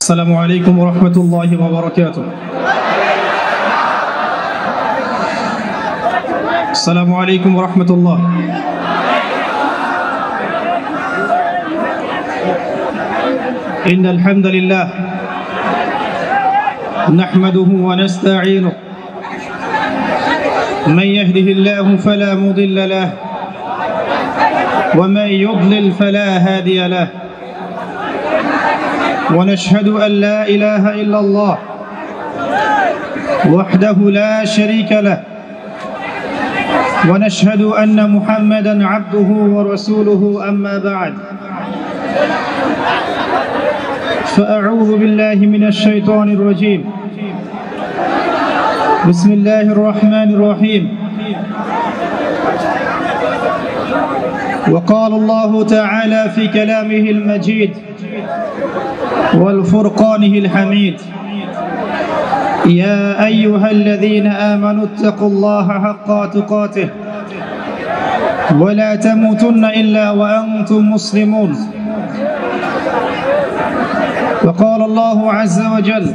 السلام عليكم ورحمة الله وبركاته. السلام عليكم ورحمة الله. إن الحمد لله نحمده ونستعينه، من يهده الله فلا مضل له ومن يضلل فلا هادي له، ونشهد أن لا إله إلا الله وحده لا شريك له، ونشهد أن محمدًا عبده ورسوله. أما بعد، فأعوذ بالله من الشيطان الرجيم. بسم الله الرحمن الرحيم. وقال الله تعالى في كلامه المجيد والفرقانه الحميد: يا أيها الذين آمنوا اتقوا الله حق تقاته ولا تموتن إلا وأنتم مسلمون. وقال الله عز وجل: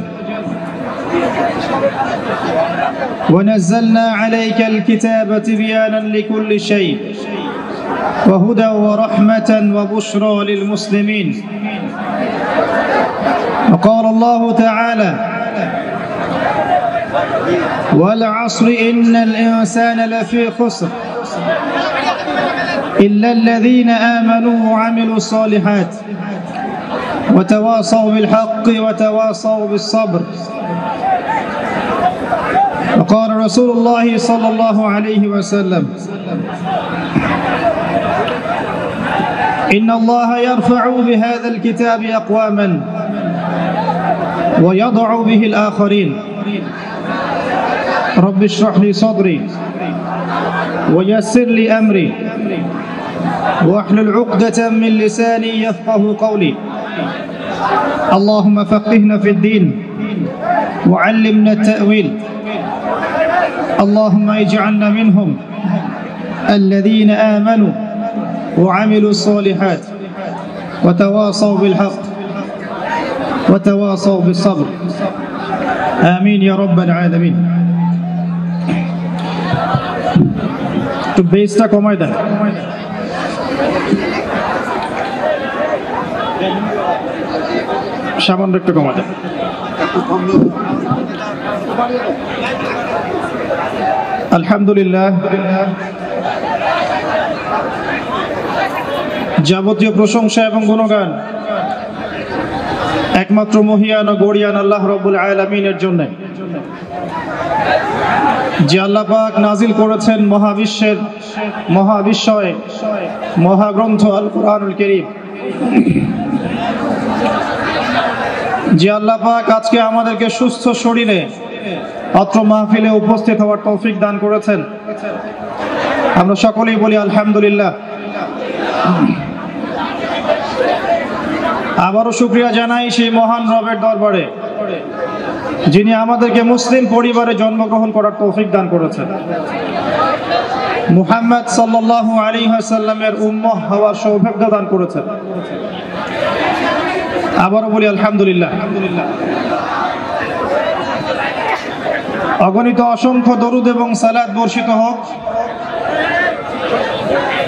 ونزلنا عليك الكتاب تبيانا لكل شيء وهدى ورحمة وبشرى للمسلمين. وقال الله تعالى: والعصر إن الإنسان لفي خسر إلا الذين آمنوا وعملوا الصالحات وتواصوا بالحق وتواصوا بالصبر. وقال رسول الله صلى الله عليه وسلم: إن الله يرفع بهذا الكتاب أقواما ويضع به الآخرين. رب اشرح لي صدري ويسر لي أمري واحلل عقدة من لساني يفقه قولي. اللهم فقهنا في الدين وعلمنا التأويل. اللهم اجعلنا منهم الذين آمنوا وعملوا الصالحات وتواصوا بالحق وتواصوا بالصبر. آمين يا رب العالمين. একটু বেসটা কমাই দেন। সামান্য একটু কমাই দেন। আলহামদুলিল্লাহ, যাবতীয় প্রশংসা এবং গুণগান একমাত্র মহিয়ান ও গরিয়ান আল্লাহ রাব্বুল আলামিনের জন্য, যে আল্লাহ পাক নাজিল করেছেন মহাবিশ্বের মহাবিশ্বয়ে মহাগ্রন্থ আল কুরআনুল কারীম। যে আল্লাহ পাক আজকে আমাদেরকে সুস্থ শরীরে অত্র মাহফিলে উপস্থিত হওয়ার তৌফিক দান করেছেন, আমরা সকলেই বলি আলহামদুলিল্লাহ। আবারও শুকরিয়া জানাই সেই মহান রবের দরবারে, যিনি আমাদেরকে মুসলিম পরিবারে জন্মগ্রহণ করার তৌফিক দান করেছেন, মুহাম্মদ সাল্লাল্লাহু আলাইহি ওয়াসাল্লামের উম্মহ হওয়ার সৌভাগ্য দান করেছেন। আবারও বলি আলহামদুলিল্লাহ। অগণিত অসংখ্য দরুদ এবং সালাত বর্ষিত হোক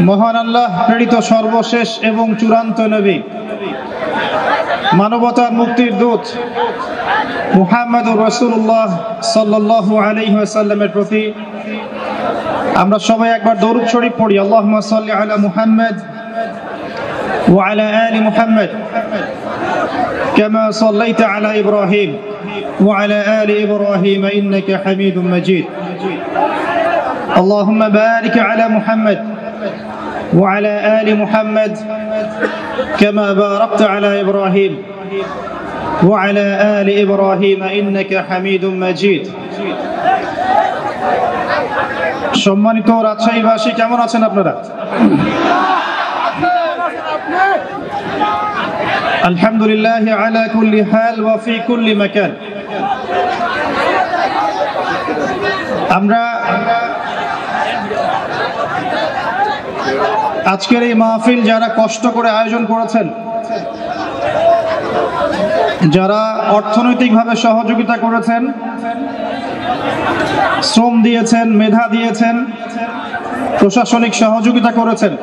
মহান আল্লাহ প্রেরিত সর্বশেষ এবং চূড়ান্ত নবী, মানবতার মুক্তির দূত মুহাম্মদুর রাসূলুল্লাহ সাল্লাল্লাহু আলাইহি ওয়াসাল্লামের প্রতি আমরা সবাই একবার দরুদ শরীফ পড়ি। আল্লাহুম্মা সাল্লি আলা মুহাম্মদ ওয়া আলা আলি মুহাম্মদ কামা সাল্লাইতা আলা ইব্রাহিম ওয়া আলা আলি ইব্রাহিম ইন্নাকা হামিদুম মাজিদ। আল্লাহুম্মা বারিক আলা মুহাম্মদ ওয়া আলা আলি মুহাম্মদ كما باركت على إبراهيم وعلى آل إبراهيم إنك حميد مجيد. সম্মানিত রাজশাহীবাসী, কেমন আছেন আপনারা? আলহামদুলিল্লাহ আলা কুল্লি হাল ওয়া ফি কুল্লি মাকান। আমরা আজকের এই মাহফিল যারা কষ্ট করে আয়োজন করেছেন, যারা অর্থনৈতিকভাবে সহযোগিতা করেছেন, শ্রম দিয়েছেন, মেধা দিয়েছেন, প্রশাসনিক সহযোগিতা করেছেন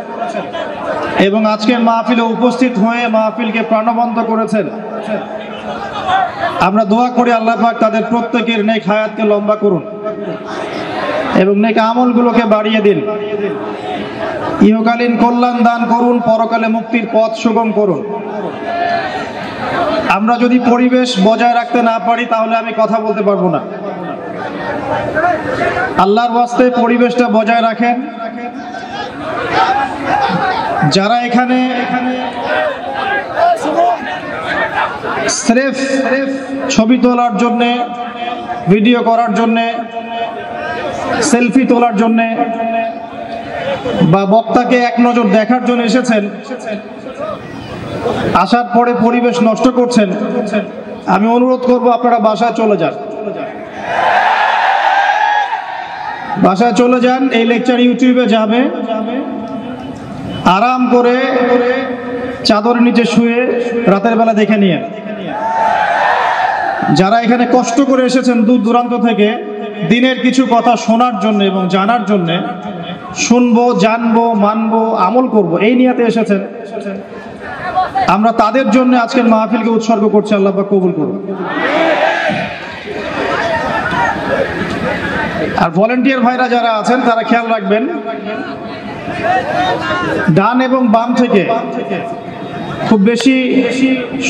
এবং আজকের মাহফিলে উপস্থিত হয়ে মাহফিলকে প্রাণবন্ত করেছেন, আমরা দোয়া করি আল্লাহ পাক তাদের প্রত্যেকের নেক হায়াতকে লম্বা করুন এবং নেক আমলগুলোকে বাড়িয়ে দিন। ইহকালীন কল্যাণ দান করুন, পরকালে মুক্তির পথ সুগম করুন। আমরা যদি পরিবেশ বজায় রাখতে না পারি তাহলে আমি কথা বলতে পারবো না। আল্লাহর ওয়াস্তে পরিবেশটা বজায় রাখেন। যারা এখানে স্রেফ ছবি তোলার জন্যে, ভিডিও করার জন্যে, সেলফি তোলার জন্যে বা বক্তাকে এক নজর দেখার জন্য এসেছেন, আসার পরে পরিবেশ নষ্ট করছেন, আমি অনুরোধ করব আপনারা বাসায় চলে যান। বাসায় চলে যান। এই লেকচার ইউটিউবে যাবে, আরাম করে চাদরের নিচে শুয়ে রাতের বেলা দেখে নিয়ে। যারা এখানে কষ্ট করে এসেছেন দূর দূরান্ত থেকে দিনের কিছু কথা শোনার জন্য এবং জানার জন্য, শুনবো, জানবো, মানবো, আমল করব, এই নিয়তে এসেছেন, আমরা তাদের জন্য আজকের মাহফিলকে উৎসর্গ করছি। আল্লাহ পাক কবুল করুন। আর ভলেন্টিয়ার ভাইরা যারা আছেন তারা খেয়াল রাখবেন, ডান এবং বাম থেকে খুব বেশি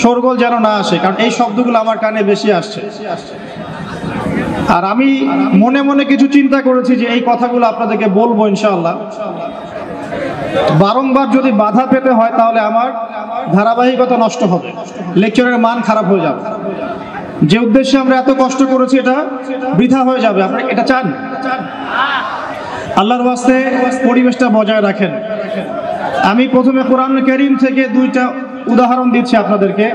শোরগোল যেন না আসে, কারণ এই শব্দগুলো আমার কানে বেশি আসছে। আর আমি মনে মনে কিছু চিন্তা করেছি যে এই কথাগুলো আপনাদেরকে বলবো ইনশাআল্লাহ। বারংবার যদি বাধা পেতে হয় তাহলে আমার ধারাবাহিকতা নষ্ট হবে, লেকচারের মান খারাপ হয়ে যাবে। যে উদ্দেশ্যে আমরা এত কষ্ট করেছি এটা বৃথা হয়ে যাবে। আপনারা এটা চান? আল্লাহর ওয়াস্তে পরিবেশটা বজায় রাখেন। আমি প্রথমে কোরআন কারীম থেকে দুইটা উদাহরণ দিচ্ছি আপনাদেরকে।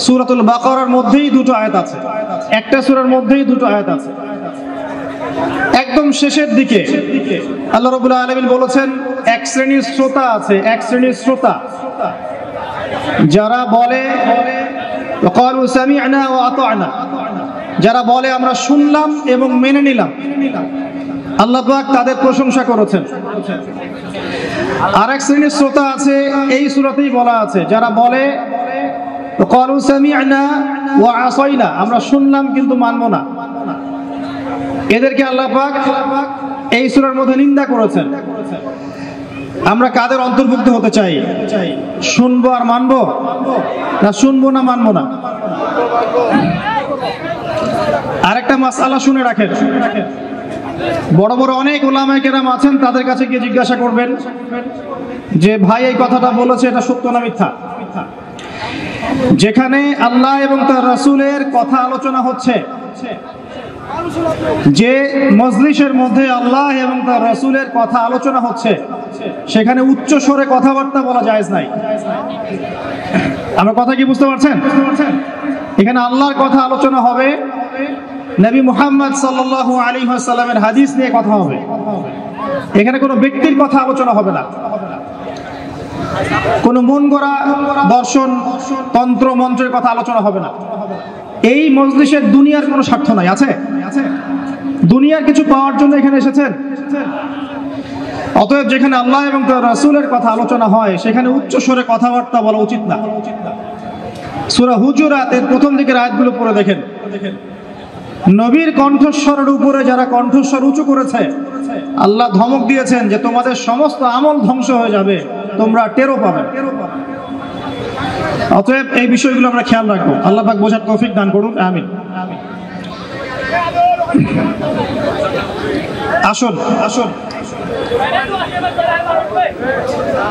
সূরাতুল বাকারার মধ্যেই দুটো আয়াত আছে, একটা সূরার মধ্যেই দুটো আয়াত আছে। একদম শেষের দিকে আল্লাহ রাব্বুল আলামিন বলেছেন, এক শ্রেণীর শ্রোতা আছে, এক শ্রেণীর শ্রোতা যারা বলে ওয়াকালু সামি'না ওয়া আতা'না, যারা বলে আমরা শুনলাম এবং মেনে নিলাম। আল্লাহ পাক তাদের প্রশংসা করেছেন। আরেক শ্রেণীর শ্রোতা আছে, এই সূরাতেই বলা আছে, যারা বলে ওয়াকালু সামি'না ওয়া আসাইনা, আমরা শুনলাম কিন্তু মানব না। এদেরকে আল্লাহ পাক এই সূরার মধ্যে নিন্দা করেছেন। আমরা কাদের অন্তর্ভুক্ত হতে চাই? শুনবো আর মানবো, না শুনবো না মানবো না? আরেকটা মাসআলা শুনে রাখেন, বড় বড় অনেক উলামায়ে কেরাম আছেন, তাদের কাছে গিয়ে জিজ্ঞাসা করবেন যে ভাই এই কথাটা বলেছে এটা সত্য না মিথ্যা। যেখানে আল্লাহ এবং তার রাসূলের কথা আলোচনা হচ্ছে, যে মজলিসের মধ্যে আল্লাহ এবং তার রাসূলের কথা আলোচনা হচ্ছে, সেখানে উচ্চ স্বরে কথাবার্তা বলা জায়েজ নাই। আমার কথা কি বুঝতে পারছেন? এখানে আল্লাহর কথা আলোচনা হবে, নবী মুহাম্মদ সাল্লাল্লাহু আলাইহি ওয়াসাল্লামের হাদিস নিয়ে কথা হবে। এখানে কোনো ব্যক্তির কথা আলোচনা হবে না, কোনো মন গড়া দর্শন, তন্ত্র মন্ত্রের কথা আলোচনা হবে না। এই মজলিসের দুনিয়ার কোনো স্বার্থ নাই। আছে? দুনিয়ার কিছু পাওয়ার জন্য এখানে এসেছেন? অতএব যেখানে আল্লাহ এবং তার রাসূলের কথা আলোচনা হয় সেখানে উচ্চ স্বরে কথাবার্তা বলা উচিত না। সূরা হুজুরাতের প্রথম দিকের আয়াতগুলো পড়ে দেখেন, নবীর কণ্ঠস্বরের উপরে যারা কণ্ঠস্বর উঁচু করেছে আল্লাহ ধমক দিয়েছেন যে তোমাদের সমস্ত আমল ধ্বংস হয়ে যাবে, তোমরা টেরও পাবে। অতএব এই বিষয়গুলো আমরা খেয়াল রাখবো। আল্লাহ পাক বোঝার তৌফিক দান করুন, আমিন। আসুন আসুন,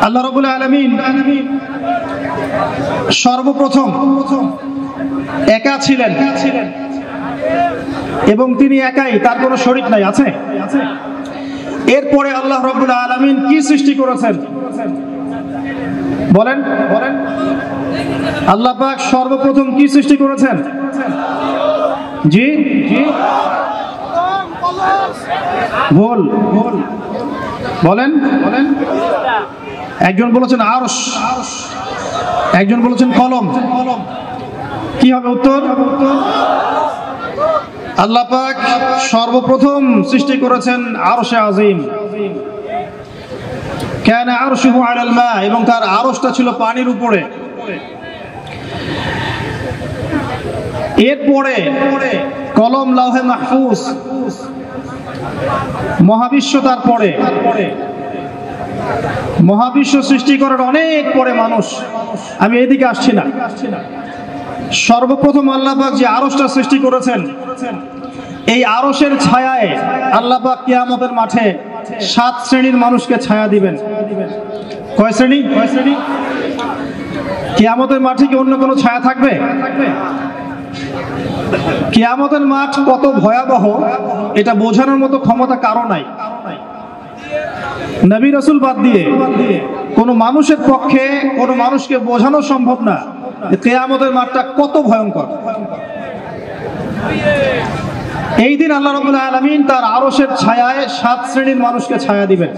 আল্লাহ রাব্বুল আলামিন সর্বপ্রথম একা ছিলেন এবং তিনি একাই, তার কোনো শরীক নাই। আছে? এরপরে আল্লাহ রাব্বুল আলামিন কি সৃষ্টি করেছেন বলেন? আল্লাহ পাক সর্বপ্রথম কি সৃষ্টি করেছেন? জি জি, ভুল বলেন। একজন বলেছেন আরশ, একজন বলেছেন কলম, কি হবে উত্তর? আল্লাহ পাক সর্বপ্রথম সৃষ্টি করেছেন আরশে আজিম। কানা আরশুহু আলাল মা, এবং তার আরশটা ছিল পানির উপরে। এরপরে কলম, লাউহে মাহফুজ, মহাবিশ্ব, তারপরে মহাবিশ্ব সৃষ্টি করার অনেক পরে মানুষ। আমি এইদিকে আসছি না। সর্বপ্রথম আল্লাহ পাক যে আরশটা সৃষ্টি করেছেন, এই আরশের ছায়ায় আল্লাহ পাক কিয়ামতের মাঠে 7 শ্রেণীর মানুষকে ছায়া দিবেন। কয় শ্রেণী? কিয়ামতের মাঠে কি অন্য কোনো ছায়া থাকবে? কিয়ামতের মাঠ কত ভয়াবহ এটা বোঝানোর মতো ক্ষমতা কারো নাই। নবী রাসূল বাদ দিয়ে কোনো মানুষের পক্ষে কোনো মানুষকে বোঝানো সম্ভব না কিয়ামতের মাঠটা কত ভয়ঙ্কর। এই দিন আল্লাহ রাব্বুল আলামিন তার আরশের ছায়ায় 7 শ্রেণীর মানুষকে ছায়া দিবেন।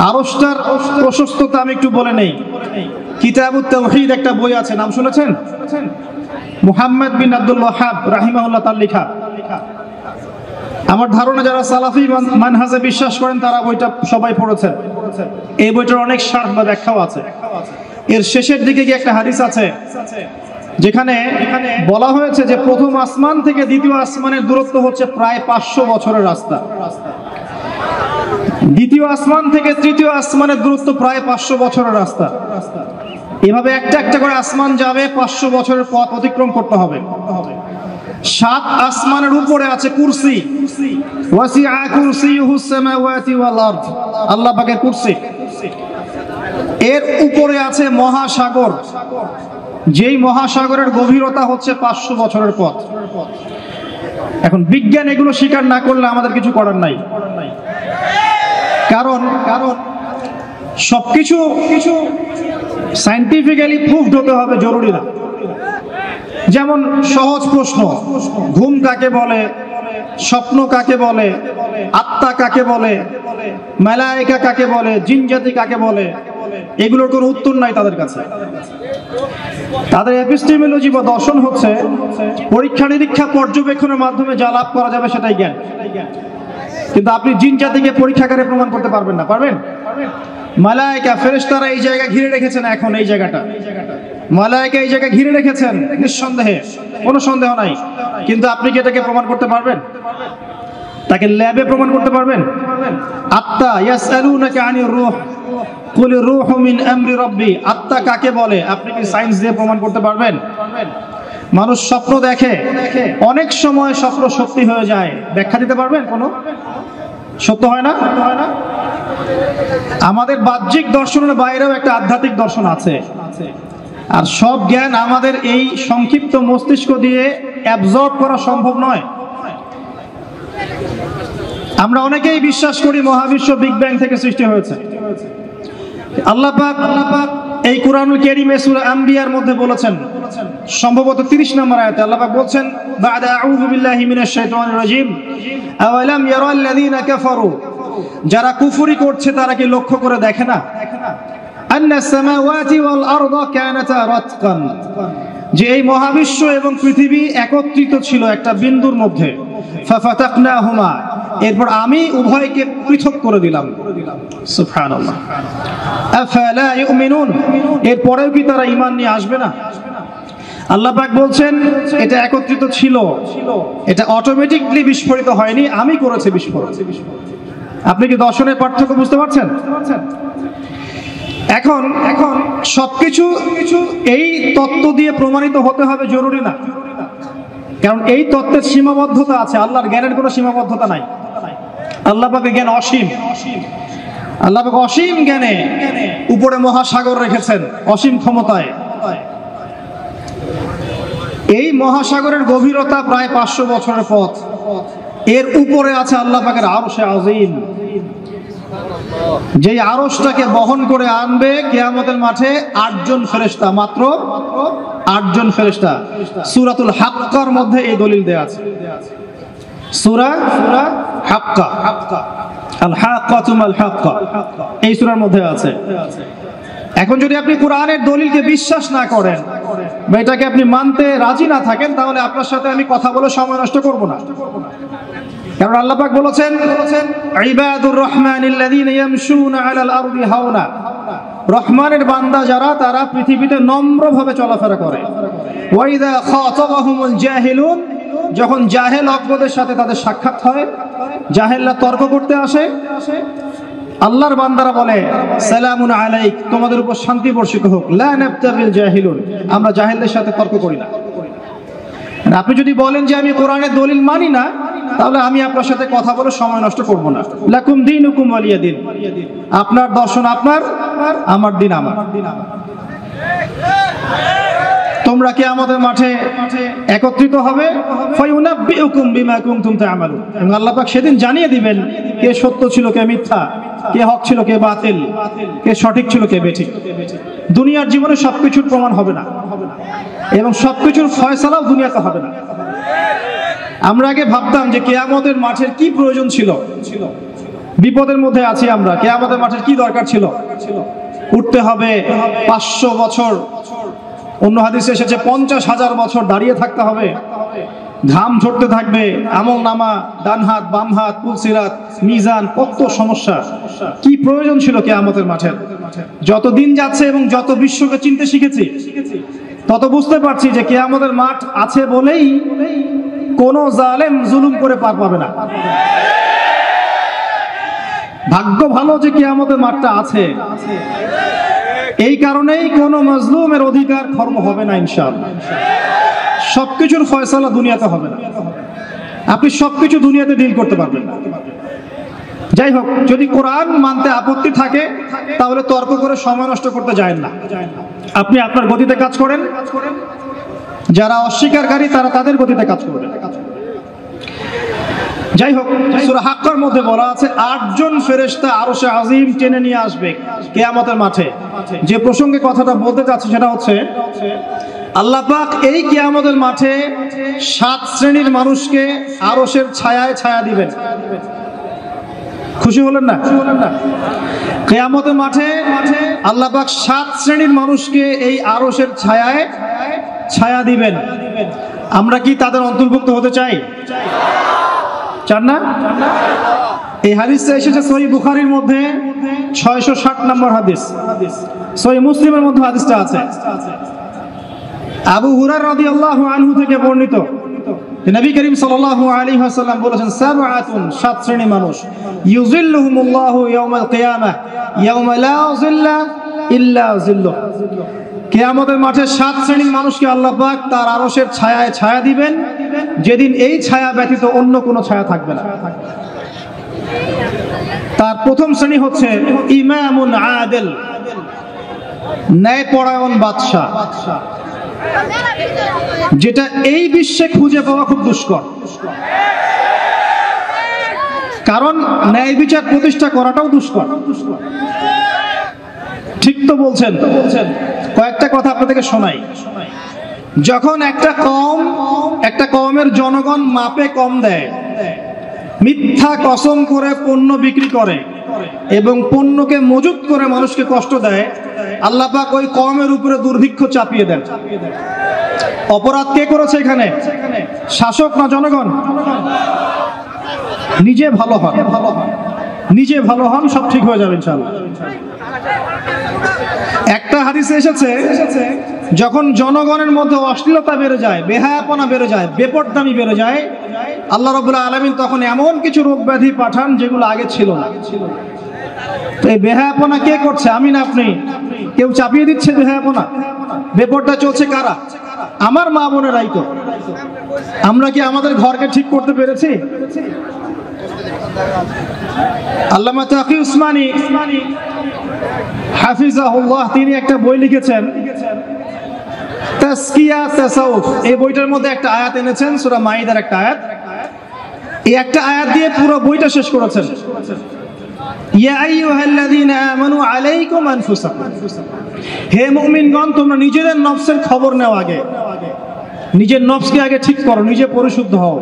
আরশটার প্রশস্ততা আমি একটু বলে নেই। কিতাবুত তাওহীদ একটা বই আছে, নাম শুনেছেন? মুহাম্মদ বিন আব্দুল ওয়াহাব রাহিমাহুল্লাহ তার লেখা। আমার ধারণা যারা সালাফি মানহাজে বিশ্বাস করেন তারা বইটা সবাই পড়েছেন। এই বইটার অনেক শারহ বা ব্যাখ্যাও আছে। এর শেষের দিকে কি একটা হাদিস আছে যেখানে বলা হয়েছে যে প্রথম আসমান থেকে দ্বিতীয় আসমানের দূরত্ব হচ্ছে প্রায় 500 বছরের রাস্তা। দ্বিতীয় আসমান থেকে তৃতীয় আসমানের দূরত্ব প্রায় 500 বছরের রাস্তা। এভাবে একটা একটা করে আসমান যাবে, 500 বছরের পথ অতিক্রম করতে হবে। 7 আসমানের উপরে আছে কুরসি। ওয়াসিআ কুরসিয়ুহুস সামাওয়াতি ওয়াল আরদ, আল্লাহ পাকের কুরসি। এর উপরে আছে মহাসাগর, যেই মহাসাগরের গভীরতা হচ্ছে 500 বছরের পথ। এখন বিজ্ঞান এগুলো স্বীকার না করলে আমাদের কিছু করার নাই। কারণ সবকিছু সায়েন্টিফিক্যালি প্রুভড হতে হবে জরুরি না। যেমন সহজ প্রশ্ন, ঘুম কাকে বলে, স্বপ্ন কাকে বলে, আত্মা কাকে বলে, মালায়েকা কাকে বলে, জিন জাতি কাকে বলে, এগুলোর কোনো উত্তর নাই তাদের কাছে। তাদের এপিস্টেমোলজি বা দর্শন হচ্ছে পরীক্ষা নিরীক্ষা পর্যবেক্ষণের মাধ্যমে যা লাভ করা যাবে সেটাই জ্ঞান। কিন্তু আপনি জিন জাতিকে পরীক্ষাগারে প্রমাণ করতে পারবেন না। পারবেন? মালায়েকা, ফেরেশতারা এই জায়গা ঘিরে রেখেছেন। এখন এই জায়গাটা মালায়েকা এই জায়গা ঘিরে রেখেছেন নিঃসন্দেহে, কোনো সন্দেহ নাই। কিন্তু আপনি কি এটাকে প্রমাণ করতে পারবেন? তাকে ল্যাবে প্রমাণ করতে পারবেন? আত্মা, ইয়াসআলুনাকা আনির রূহ কুলির রূহু মিন আমরি রাব্বি, আত্মা কাকে বলে আপনি কি সায়েন্স দিয়ে প্রমাণ করতে পারবেন? মানুষ স্বপ্ন দেখে, অনেক সময় স্বপ্ন সত্যি হয়ে যায়, ব্যাখ্যা দিতে পারবেন? কোনো সত্য হয় না। আমাদের বাহ্যিক দর্শনের বাইরেও একটা আধ্যাত্মিক দর্শন আছে, আর সব জ্ঞান আমাদের এই সংক্ষিপ্ত মস্তিষ্ক দিয়ে অ্যাবজর্ব করা সম্ভব নয়। আমরা অনেকেই বিশ্বাস করি মহাবিশ্ব বিগ ব্যাং থেকে সৃষ্টি হয়েছে। আল্লাহ পাক এই কুরআনুল কারীমে সূরা আম্বিয়ার মধ্যে বলেছেন, সম্ভবত 30 নম্বর আয়াতে আল্লাহ পাক বলছেন, বা'দা আউযু বিল্লাহি মিনাশ শাইতানির রাজীম, আওয়ালাম ইয়ারাল্লাযীনা কাফারু, যারা কুফরি করছে তারা কি লক্ষ্য করে দেখে না, আন্নাস সামাওয়াতি ওয়াল আরদা কানাতা রাতকান, যে এই মহাবিশ্ব এবং পৃথিবী একত্রিত ছিল একটা বিন্দুর মধ্যে, ফাফাতাকনাহুমা, এরপর আমি উভয়কে পৃথক করে দিলাম। সুবহানাল্লাহ। আফালা ইউমিনুন, এরপরেও কি তারা ঈমান নিয়ে আসবে না? আল্লাহ পাক বলছেন এটা একত্রিত ছিল, এটা অটোমেটিকলি বিস্ফোরিত হয়নি, আমি করেছি বিস্ফোরণ। আপনি কি দর্শনের পার্থক্য বুঝতে পারছেন? এখন সবকিছু এই তত্ত্ব দিয়ে প্রমাণিত হতে হবে জরুরি না, কারণ এই তত্ত্বের সীমাবদ্ধতা আছে। আল্লাহর জ্ঞানের কোনো সীমাবদ্ধতা নাই। আল্লাহ পাকের জ্ঞান অসীম। আল্লাহ পাক অসীম জ্ঞানে উপরে মহাসাগর রেখেছেন, অসীম ক্ষমতায়। এই মহাসাগরের গভীরতা প্রায় 500 বছরের পথ। এর উপরে আছে আল্লাহ পাকের আরশে আজিম, যেই আরশটাকে বহন করে আনবে কিয়ামতের মাঠে 8 জন ফেরেশতা, মাত্র 8 জন ফেরেশতা। সূরাতুল হাক্কার মধ্যে এই দলিল দেয়া আছে। সূরা হাক্কা, আল হাক্কাতু মাল হাক্কা, এই সূরার মধ্যে আছে। এখন যদি আপনি কোরআনের দলিলকে বিশ্বাস না করেন বা এটাকে আপনি মানতে রাজি না থাকেন, তাহলে আপনার সাথে আমি কথা বলে সময় নষ্ট করব না। কারণ আল্লাহ পাক বলেছেন, ইবাদুর রহমানিল্লাযীনা ইয়ামশুনা আলাল আরদি হাওনা, রহমানের বান্দা যারা, তারা পৃথিবীতে নম্রভাবে চলাফেরা করে। ওয়া ইযা খাতাবাহুমুল জাহিলুন, যখন জাহেল অজ্ঞদের সাথে তাদের সাক্ষাৎ হয়, জাহেলরা তর্ক করতে আসে, আল্লাহর বান্দারা বলে সালামুন আলাইক, তোমাদের উপর শান্তি বর্ষিত হোক। লা নাবতাগিল জাহিলুন, আমরা জাহেলদের সাথে তর্ক করি না। আপনি যদি বলেন যে আমি কোরআনের দলিল মানি না, তাহলে আমি আপনার সাথে কথা বলে সময় নষ্ট করব না। লাকুম দীনুকুম ওয়ালিয়া দীন, আপনার দর্শন আপনার, আমার দিন আমার। তোমরা কিয়ামতের মাঠে একত্রিত হবে, ফায়ুনাব্বিউকুম বিমা কুনতুম তা'মালুন, এবং আল্লাহ পাক সেদিন জানিয়ে দিবেন কে সত্য ছিল কে মিথ্যা, কে হক ছিল কে বাতিল, কে সঠিক ছিল কে বেঠিক। দুনিয়ার জীবনে সবকিছুর প্রমাণ হবে না এবং সবকিছুর ফয়সালাও দুনিয়াতে হবে না। আমরা আগে ভাবতাম যে কিয়ামতের মাঠের কি প্রয়োজন ছিল, বিপদের মধ্যে আছি আমরা, কিয়ামতের মাঠের কি দরকার ছিল, উঠতে হবে 500 বছর, অন্য হাদিসে এসেছে 50,000 বছর দাঁড়িয়ে থাকতে হবে, ঘাম ঝরতে থাকবে, আমল নামা, ডান হাত বাম হাত, পুলসিরাত, মিজান, কত সমস্যা। কি প্রয়োজন ছিল কিয়ামতের মাঠের? যত দিন যাচ্ছে এবং যত বিশ্বকে চিনতে শিখেছি, তত বুঝতে পারছি যে কিয়ামতের মাঠ আছে বলেই কোন জালেম জুলুম করে পার পাবে না। ভাগ্য ভালো যে কিয়ামতের মাঠটা আছে, এই কারণেই কোন মাজলুমের অধিকার খর্ব হবে না ইনশাআল্লাহ। সবকিছুর ফয়সালা দুনিয়াতে হবে না, আপনি সবকিছু দুনিয়াতে ডিল করতে পারবেন না। যাই হোক, যদি কোরআন মানতে আপত্তি থাকে তাহলে তর্ক করে সময় নষ্ট করতে যায়েন না, আপনি আপনার গতিতে কাজ করেন, যারা অস্বীকারী তারা তাদের গতিতে কাজ করবেন। যাই হোক, সূরা হাক্কার মধ্যে বলা আছে 8 জন ফেরেশতা আরশে আজিম টেনে নিয়ে আসবে কিয়ামতের মাঠে। যে প্রসঙ্গে কথাটা বলতে যাচ্ছি সেটা হচ্ছে, আল্লাহ পাক এই কিয়ামতের মাঠে 7 শ্রেণীর মানুষকে আরশের ছায়ায় ছায়া দিবেন। খুশি হলেন না? কিয়ামতের মাঠে আল্লাহ পাক 7 শ্রেণীর মানুষকে এই আরশের ছায়ায় ছায়া দিবেন। আমরা কি তাদের অন্তর্ভুক্ত হতে চাই? চান না? এই হাদিসটা এসেছে সহিহ বুখারীর মধ্যে 660 নম্বর হাদিস, সহিহ মুসলিমের মধ্যে হাদিসটা আছে। আবু হুরায়রা রাদিয়াল্লাহু আনহু থেকে বর্ণিত, নবী করিম সাল্লাল্লাহু আলাইহি ওয়াসাল্লাম বলেছেন, সাবআতুন, 7 শ্রেণীর মানুষ, ইউযিল্লুহুমুল্লাহু ইয়াওমাল কিয়ামাহ ইয়াওমা লা যিল্লা ইল্লা যিল্লুহ। কিয়ামতের মাঠে 7 শ্রেণীর মানুষকে আল্লাহ পাক তার আরশের ছায়ায় ছায়া দিবেন, যেদিন এই ছায়া ব্যতীত অন্য কোনো ছায়া থাকবে না। তার প্রথম শ্রেণী হচ্ছে ইমামুন আদিল, ন্যায়পরায়ণ বাদশা, যেটা এই বিশ্বে খুঁজে পাওয়া খুব দুষ্কর। কারণ ন্যায় বিচার প্রতিষ্ঠা করাটাও দুষ্কর। ঠিক তো বলছেন? কয়েকটা কথা আপনাদেরকে শোনাই। যখন একটা কওমের জনগণ মাপে কম দেয়, মিথ্যা কসম করে পণ্য বিক্রি করে এবং পণ্যকে মজুত করে মানুষকে কষ্ট দেয়, আল্লাহ পাক ওই কওমের উপরে দুর্ভিক্ষ চাপিয়ে দেন। অপরাধ কে করেছে এখানে? শাসক না জনগণ? নিজে ভালো হন, নিজে ভালো হন, সব ঠিক হয়ে যাবে ইনশাআল্লাহ। একটা হাদিসে এসেছে, যখন জনগণের মধ্যে অশ্লীলতা বেড়ে যায়, বেহায়াপনা বেড়ে যায়, বেপরদামি বেড়ে যায়, আল্লাহ রাব্বুল আলামিন তখন এমন কিছু রোগ ব্যাধি পাঠান যেগুলো আগে ছিল না। তো এই বেহায়াপনা কে করছে? আমি না আপনি? কেউ চাপিয়ে দিচ্ছে বেহায়াপনা? বেপরদা চলছে কারা? আমার মা বোনেরাই তো। আমরা কি আমাদের ঘরকে ঠিক করতে পেরেছি? আল্লামা তাকি উসমানী হাফিজাহুল্লাহ, তিনি একটা বই লিখেছেন, তাসকিয়া তাসাউফ। এই বইটার মধ্যে একটা আয়াত এনেছেন, সূরা মাইদার একটা আয়াত। এই একটা আয়াত দিয়ে পুরো বইটা শেষ করেছেন। ইয়া আইয়ুহাল্লাযীনা আমানু আলাইকুম আনফুসাকুম, হে মুমিনগণ, তোমরা নিজেদের নফসের খবর নাও, আগে নিজের নফসকে আগে ঠিক করো, নিজে পরিশুদ্ধ হও।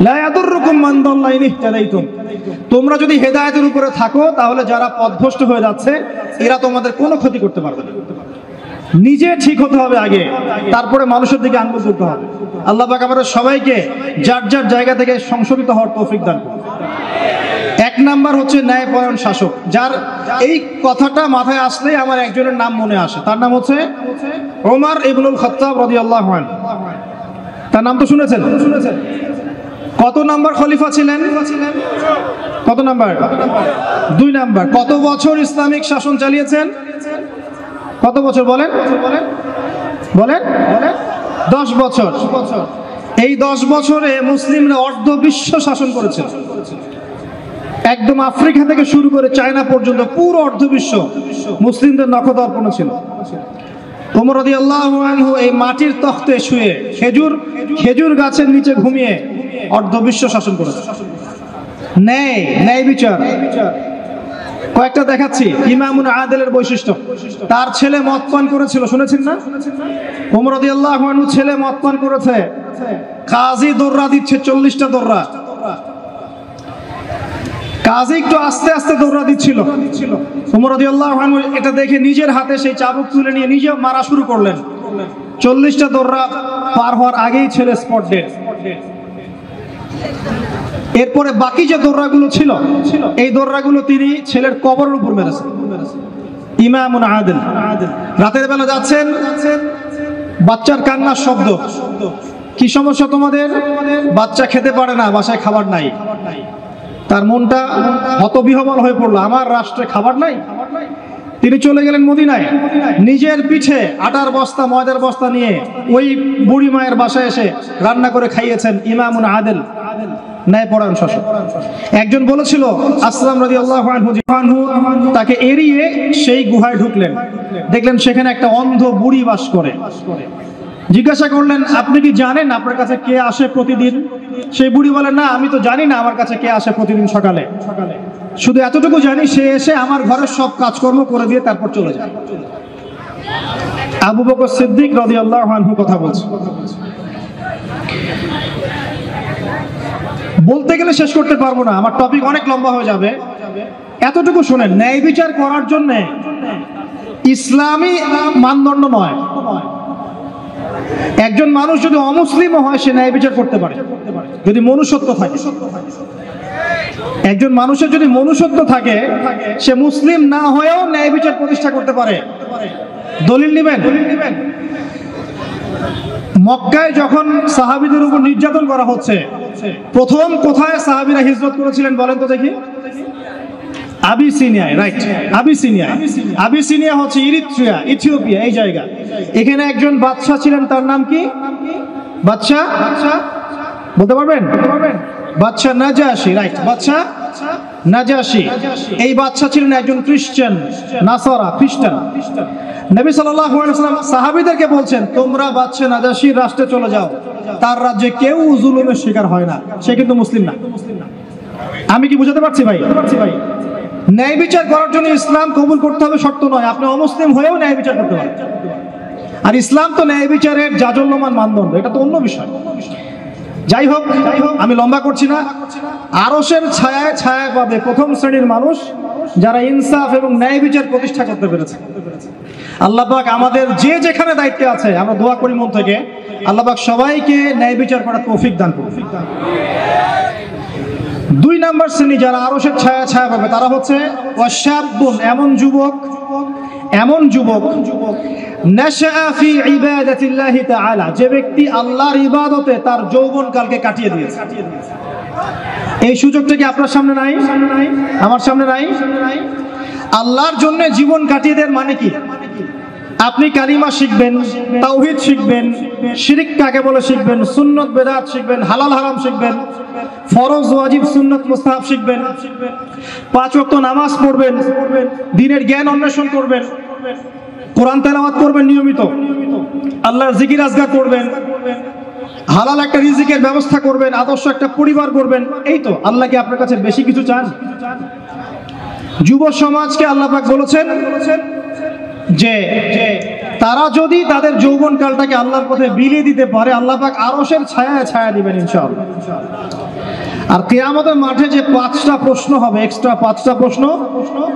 লা ইয়াদুররুকুম মান দাল্লা ইন ইহতাদাইতুম, তোমরা যদি হেদায়েতের উপরে থাকো তাহলে যারা পথভ্রষ্ট হয়ে যাচ্ছে এরা তোমাদের কোনো ক্ষতি করতে পারবে না। নিজে ঠিক হতে হবে আগে, তারপরে মানুষের দিকে আঙ্গুল তুলতে হবে। আল্লাহ পাক আমাদের সবাইকে যার যার জায়গা থেকে সংশোধিত হওয়ার তৌফিক দান করুন। এক নাম্বার হচ্ছে ন্যায়পরায়ণ শাসক, যার এই কথাটা মাথায় আসলেই আমার একজনের নাম মনে আসে। তার নাম হচ্ছে ওমর ইবনুল খাত্তাব রাদিয়াল্লাহু আনহু। তার নাম তো শুনেছেন? কত নাম্বার খলিফা ছিলেন? কত নাম্বার? 2 নাম্বার। কত বছর ইসলামিক শাসন চালিয়েছেন? কত বছর বলেন? বলেন 10 বছর। এই 10 বছরে মুসলিমরা অর্ধ বিশ্ব শাসন করেছে। একদম আফ্রিকা থেকে শুরু করে চায়না পর্যন্ত পুরো অর্ধ বিশ্ব মুসলিমদের নখদর্পণে ছিল। ওমর রাদিয়াল্লাহু আনহু এই মাটির তখতে শুয়ে খেজুর গাছের নিচে ঘুমিয়ে অর্ধ বিশ্ব শাসন করেছে। ন্যায় বিচার কয়েকটা দেখাচ্ছি। ইমামুন আদিলের বৈশিষ্ট্য, তার ছেলে মদ পান করেছিল, শুনেছেন না? ওমর রাদিয়াল্লাহু আনহু ছেলে মদ পান করেছে, কাজী দৌড়া দিচ্ছে 40টা দৌড়া। কাজী একটু আস্তে আস্তে দৌড়া দিচ্ছিল। ওমর রাদিয়াল্লাহু আনহু এটা দেখে নিজের হাতে সেই চাবুক তুলে নিয়ে নিজে মারা শুরু করলেন। 40টা দৌড়া পার হওয়ার আগেই ছেলে স্পট ডেড। এরপরে বাকি যে দৌড়াগুলো ছিল এই দৌড়াগুলো তিনি ছেলের কবরের উপর মেরেছেন। ইমামুন আদিল। রাতের বেলা যাচ্ছেন, বাচ্চার কান্নার শব্দ। কি সমস্যা তোমাদের? বাচ্চা খেতে পারে না, বাসায় খাবার নাই। তার মনটা হতবিহ্বল হয়ে পড়লো, আমার রাষ্ট্রে খাবার নাই। তিনি চলে গেলেন মদিনায়, নিজের পিঠে আটার বস্তা ময়দার বস্তা নিয়ে ওই বুড়ি মায়ের বাসায় এসে রান্না করে খাইয়েছেন। ইমামুন আদিল, ন্যায়পরায়ণ শাসক। একজন বলেছিল আসলাম রাদিয়াল্লাহু আনহু তাকে এড়িয়ে সেই গুহায় ঢুকলেন, দেখলেন সেখানে একটা অন্ধ বুড়ি বাস করে। জিজ্ঞাসা করলেন আপনি কি জানেন আপনার কাছে কে আসে প্রতিদিন? সেই বুড়ি বলেন না, আমি তো জানি না আমার কাছে কে আসে প্রতিদিন সকালে, শুধু এতটুকু জানি সে এসে আমার ঘরের সব কাজকর্ম করে দিয়ে তারপর চলে যায়। আবু বকর সিদ্দিক রাদিয়াল্লাহু আনহু কথা বলছে। বলতে গেলে শেষ করতে পারবো না, আমার টপিক অনেক লম্বা হয়ে যাবে। এতটুকু শুনেন, ন্যায় বিচার করার জন্য ইসলামী মানদণ্ড নয়। একজন মানুষ যদি অমুসলিমও হয় সে ন্যায় বিচার করতে পারে যদি মনুষ্যত্ব থাকে। একজন মানুষের যদি মনুষ্যত্ব থাকে সে মুসলিম না হয়েও ন্যায় বিচার প্রতিষ্ঠা করতে পারে। দলিল নেবেন? মক্কায় যখন সাহাবীদের উপর নির্যাতন করা হচ্ছে, প্রথম কোথায় সাহাবীরা হিজরত করেছিলেন বলেন তো দেখি? আবিসিনিয়ায়। রাইট, আবিসিনিয়া হচ্ছে ইরিত্রিয়া, ইথিওপিয়া, এই জায়গা। এখানে একজন বাদশা ছিলেন, তার নাম কি? বাদশা বলতে পারবেন? বাদশা নাজাশী। রাইট, বাদশা নাজাশী। এই বাদশা ছিলেন একজন খ্রিস্টান, নাসারা, খ্রিস্টান। নবী সাল্লাল্লাহু আলাইহি ওয়াসাল্লাম সাহাবীদেরকে বলছেন তোমরা বাদশা নাজাশীর রাষ্ট্রে চলে যাও, তার রাজ্যে কেউ জুলুমের শিকার হয় না, সে কিন্তু মুসলিম না। আমি কি বুঝাতে পারছি ভাই? ন্যায় বিচার করার জন্য ইসলাম কবুল করতে হবে শর্ত নয়, আপনি অমুসলিম হয়েও ন্যায় বিচার করতে পারেন। আর ইসলাম তো ন্যায় বিচারের জাজল্যমান মানদণ্ড, এটা তো অন্য বিষয়। যাই হোক, আমি লম্বা করছি না। আরশের ছায়ায় ছায়া পাবে প্রথম শ্রেণীর মানুষ যারা ইনসাফ এবং ন্যায় বিচার প্রতিষ্ঠা করতে পেরেছে। আল্লাহ পাক আমাদের যে যেখানে দায়িত্বে আছে আমরা দোয়া করি মন থেকে, আল্লাহ পাক সবাইকে ন্যায় বিচার করার তৌফিক দান করুন। 2 নাম্বার শ্রেণী যারা আরশের ছায়া ছায়া পাবে তারা হচ্ছে ওয়াশাবুন, এমন যুবক নাশআ ফি ইবাদাতিল্লাহি তাআলা, যে ব্যক্তি আল্লাহর ইবাদতে তার যৌবনকালকে কাটিয়ে দিয়েছে। এই সুযোগটা কি আপনার সামনে নাই? আমার সামনে নাই? আল্লাহর জন্য জীবন কাটিয়ে দেওয়ার মানে কি? আপনি কালিমা শিখবেন, তাওহীদ শিখবেন, শিরক কাকে বলে শিখবেন, সুন্নত বেদাত শিখবেন, হালাল হারাম শিখবেন, ফরজ ওয়াজিব সুন্নত মুস্তাহাব শিখবেন, 5 ওয়াক্ত নামাজ পড়বেন, দ্বীনের জ্ঞান অন্বেষণ করবেন, কোরআন তেলাওয়াত করবেন নিয়মিত, আল্লাহর জিকির আজকার করবেন, হালাল একটা রিজিকের ব্যবস্থা করবেন, আদর্শ একটা পরিবার করবেন। এই তো, আল্লাহ কি আপনার কাছে বেশি কিছু চান? যুব সমাজকে আল্লাহ পাক বলেছেন যে তারা যদি তাদের যৌবনকালটাকে আল্লাহর পথে বিলিয়ে দিতে পারে আল্লাহ পাক আরশের ছায়ায় ছায়া দিবেন ইনশাআল্লাহ। আর কিয়ামতের মাঠে যে 5টা প্রশ্ন হবে, এক্সট্রা 5টা প্রশ্ন,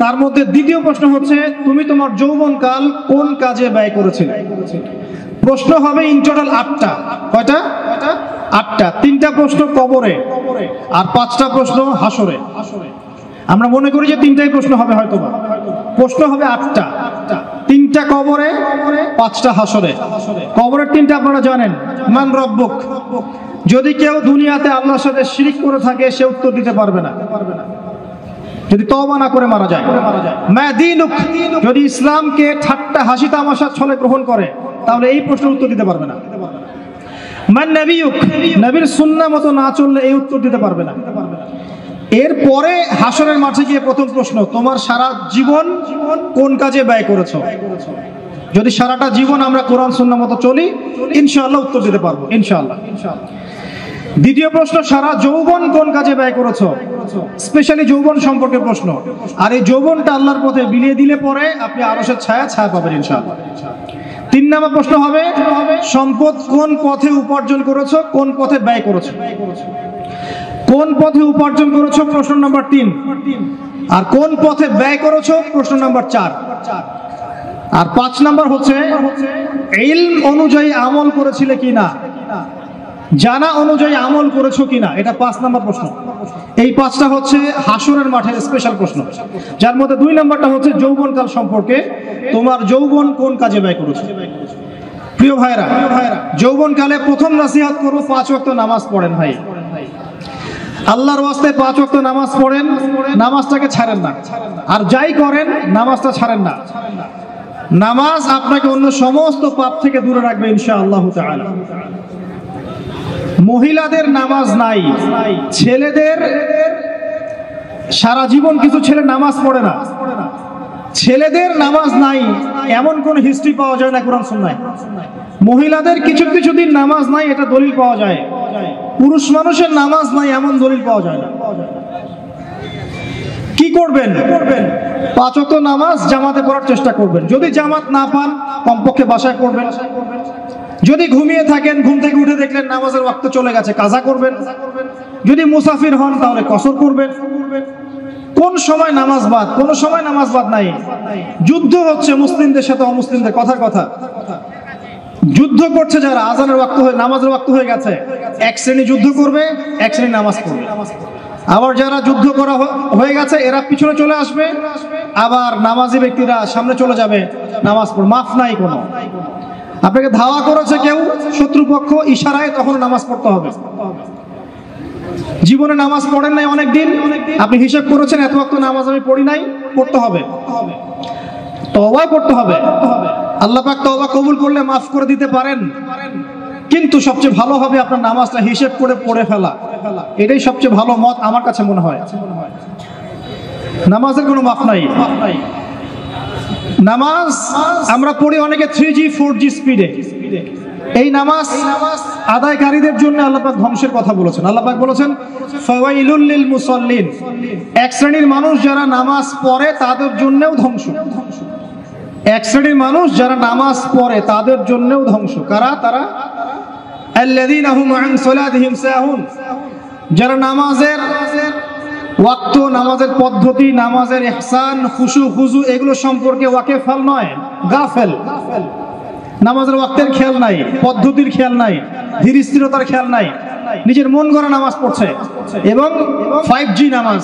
তার মধ্যে দ্বিতীয় প্রশ্ন হচ্ছে তুমি তোমার যৌবনকাল কোন কাজে ব্যয় করেছিলে। প্রশ্ন হবে ইন টোটাল 8টা। কয়টা? 8টা। 3টা প্রশ্ন কবরে আর 5টা প্রশ্ন হাসরে। আমরা মনে করি যে 3টাই প্রশ্ন হবে, হয়তো বা প্রশ্ন হবে 8টা। 3টা কবরে, 5টা হাসরে। কবরের 3টা আপনারা জানেন, মান রব্বুক। যদি কেউ দুনিয়াতে আল্লাহর সাথে শিরিক করে থাকে সে উত্তর দিতে পারবে না, যদি তওবা না করে মারা যায়। মা দীনুক, যদি ইসলামকে ঠাট্টা হাসি তামাশার ছলে গ্রহণ করে তাহলে এই প্রশ্নের উত্তর দিতে পারবে না। মান নবিয়ুক, নবীর সুন্নাহ মতো না চললে এই উত্তর দিতে পারবে না। এরপরে হাসরের মাঠে গিয়ে প্রথম প্রশ্ন, তোমার সারা জীবন কোন কাজে ব্যয় করেছো। যদি সারাটা জীবন আমরা কোরআন সুন্নাহ মতো চলি ইনশাআল্লাহ উত্তর দিতে পারবো, ইনশাআল্লাহ। দ্বিতীয় প্রশ্ন, সারা যৌবন কোন কাজে ব্যয় করেছো, স্পেশালি যৌবন সম্পর্কে প্রশ্ন। আর এই যৌবনটা আল্লাহর পথে বিলিয়ে দিলে পরে আপনি আরশের ছায়া পাবেন ইনশাআল্লাহ। 3 নম্বর প্রশ্ন হবে সম্পদ কোন পথে উপার্জন করেছো, কোন পথে ব্যয় করেছো। কোন পথে উপার্জন করেছো প্রশ্ন নাম্বার 3, আর কোন পথে ব্যয় করেছো প্রশ্ন নাম্বার 4। আর 5 নাম্বার হচ্ছে ইলম অনুযায়ী আমল করেছিলে কিনা, জানা অনুযায়ী আমল করেছো কিনা, এটা 5 নাম্বার প্রশ্ন। এই 5টা হচ্ছে হাসরের মাঠের স্পেশাল প্রশ্ন, যার মধ্যে 2 নাম্বারটা হচ্ছে যৌবনকাল সম্পর্কে, তোমার যৌবন কোন কাজে ব্যয় করেছো। প্রিয় ভাইরা, যৌবনকালে প্রথম নসিহত করব 5 ওয়াক্ত নামাজ পড়েন ভাই। আল্লাহর ওয়াস্তে 5 ওয়াক্ত নামাজ পড়েন, নামাজটাকে ছাড়েন না। আর যাই করেন নামাজটা ছাড়েন না। নামাজ আপনাকে অন্য সমস্ত পাপ থেকে দূরে রাখবে ইনশাআল্লাহ তাআলা। মহিলাদের নামাজ নাই, ছেলেদের সারা জীবন কিছু ছেলে নামাজ পড়ে না, ছেলেদের নামাজ নাই এমন কোন হিস্ট্রি পাওয়া যায় না কোরআন সুন্নাহয়। মহিলাদের কিছু কিছু দিন নামাজ নাই এটা দলিল পাওয়া যায়, পুরুষ মানুষের নামাজ নাই এমন দলিল পাওয়া যায় না। কি করবেন? 5 ওয়াক্ত নামাজ জামাতে পড়ার চেষ্টা করবেন। যদি জামাত না পান কমপক্ষে বাসায় পড়বেন। যদি ঘুমিয়ে থাকেন, ঘুম থেকে উঠে দেখলেন নামাজের ওয়াক্ত চলে গেছে, কাজা করবেন। যদি মুসাফির হন তাহলে কসর করবেন। কোন সময় নামাজ বাদ? কোন সময় নামাজ বাদ নাই। যুদ্ধ হচ্ছে মুসলিমদের সাথে অমুসলিমদের, কথার কথা। যুদ্ধ করছে যারা, আজানের ওয়াক্ত হয়ে নামাজের ওয়াক্ত হয়ে গেছে, এক শ্রেণী যুদ্ধ করবে, এক শ্রেণী নামাজ পড়বে। আবার যারা যুদ্ধ করা হয়ে গেছে এরা পিছনে চলে আসবে, আবার নামাজি ব্যক্তিরা সামনে চলে যাবে নামাজ পড়বে। মাফ নাই কোনো। আপনাকে ধাওয়া করেছে কেউ শত্রুপক্ষ, ইশারায় তখন নামাজ পড়তে হবে। জীবনে নামাজ পড়েন নাই অনেকদিন, আপনি হিসাব করেছেন এত ওয়াক্ত নামাজ আমি পড়ি নাই, পড়তে হবে। তওবা করতে হবে। আল্লাহ পাক তওবা কবুল করলে মাফ করে দিতে পারেন, কিন্তু সবচেয়ে ভালো হবে আপনার নামাজটা হিসাব করে পড়ে ফেলা। এটাই সবচেয়ে ভালো মত আমার কাছে মনে হয়। নামাজের কোনো মাফ নাই। নামাজ আমরা পড়ি অনেকে 3G 4G স্পিডে। এই নামাজ আদায়কারীদের জন্য আল্লাহ পাক ধ্বংসের কথা বলেছেন। আল্লাহ পাক বলেছেন ফাওয়াইলুল লিল মুসাল্লিন, এক শ্রেণীর মানুষ যারা নামাজ পড়ে তাদের জন্যও ধ্বংস। এক শ্রেণীর মানুষ যারা নামাজ পড়ে তাদের জন্যও ধ্বংস। কারা? তারা আল্লাযীনা হুম আন সালাতিহিম সাহুন, যারা নামাজের ওয়াক্ত, নামাজের পদ্ধতি, নামাজের ইহসান, খুশু খুজু এগুলো সম্পর্কে ওয়াকিফাল নয়, গাফেল। নামাজের ওয়াক্তের খেয়াল নাই, পদ্ধতির খেয়াল নাই, ধীর স্থিরতার খেয়াল নাই, নিজের মন গড়া নামাজ পড়ছে। এবং 5G নামাজ,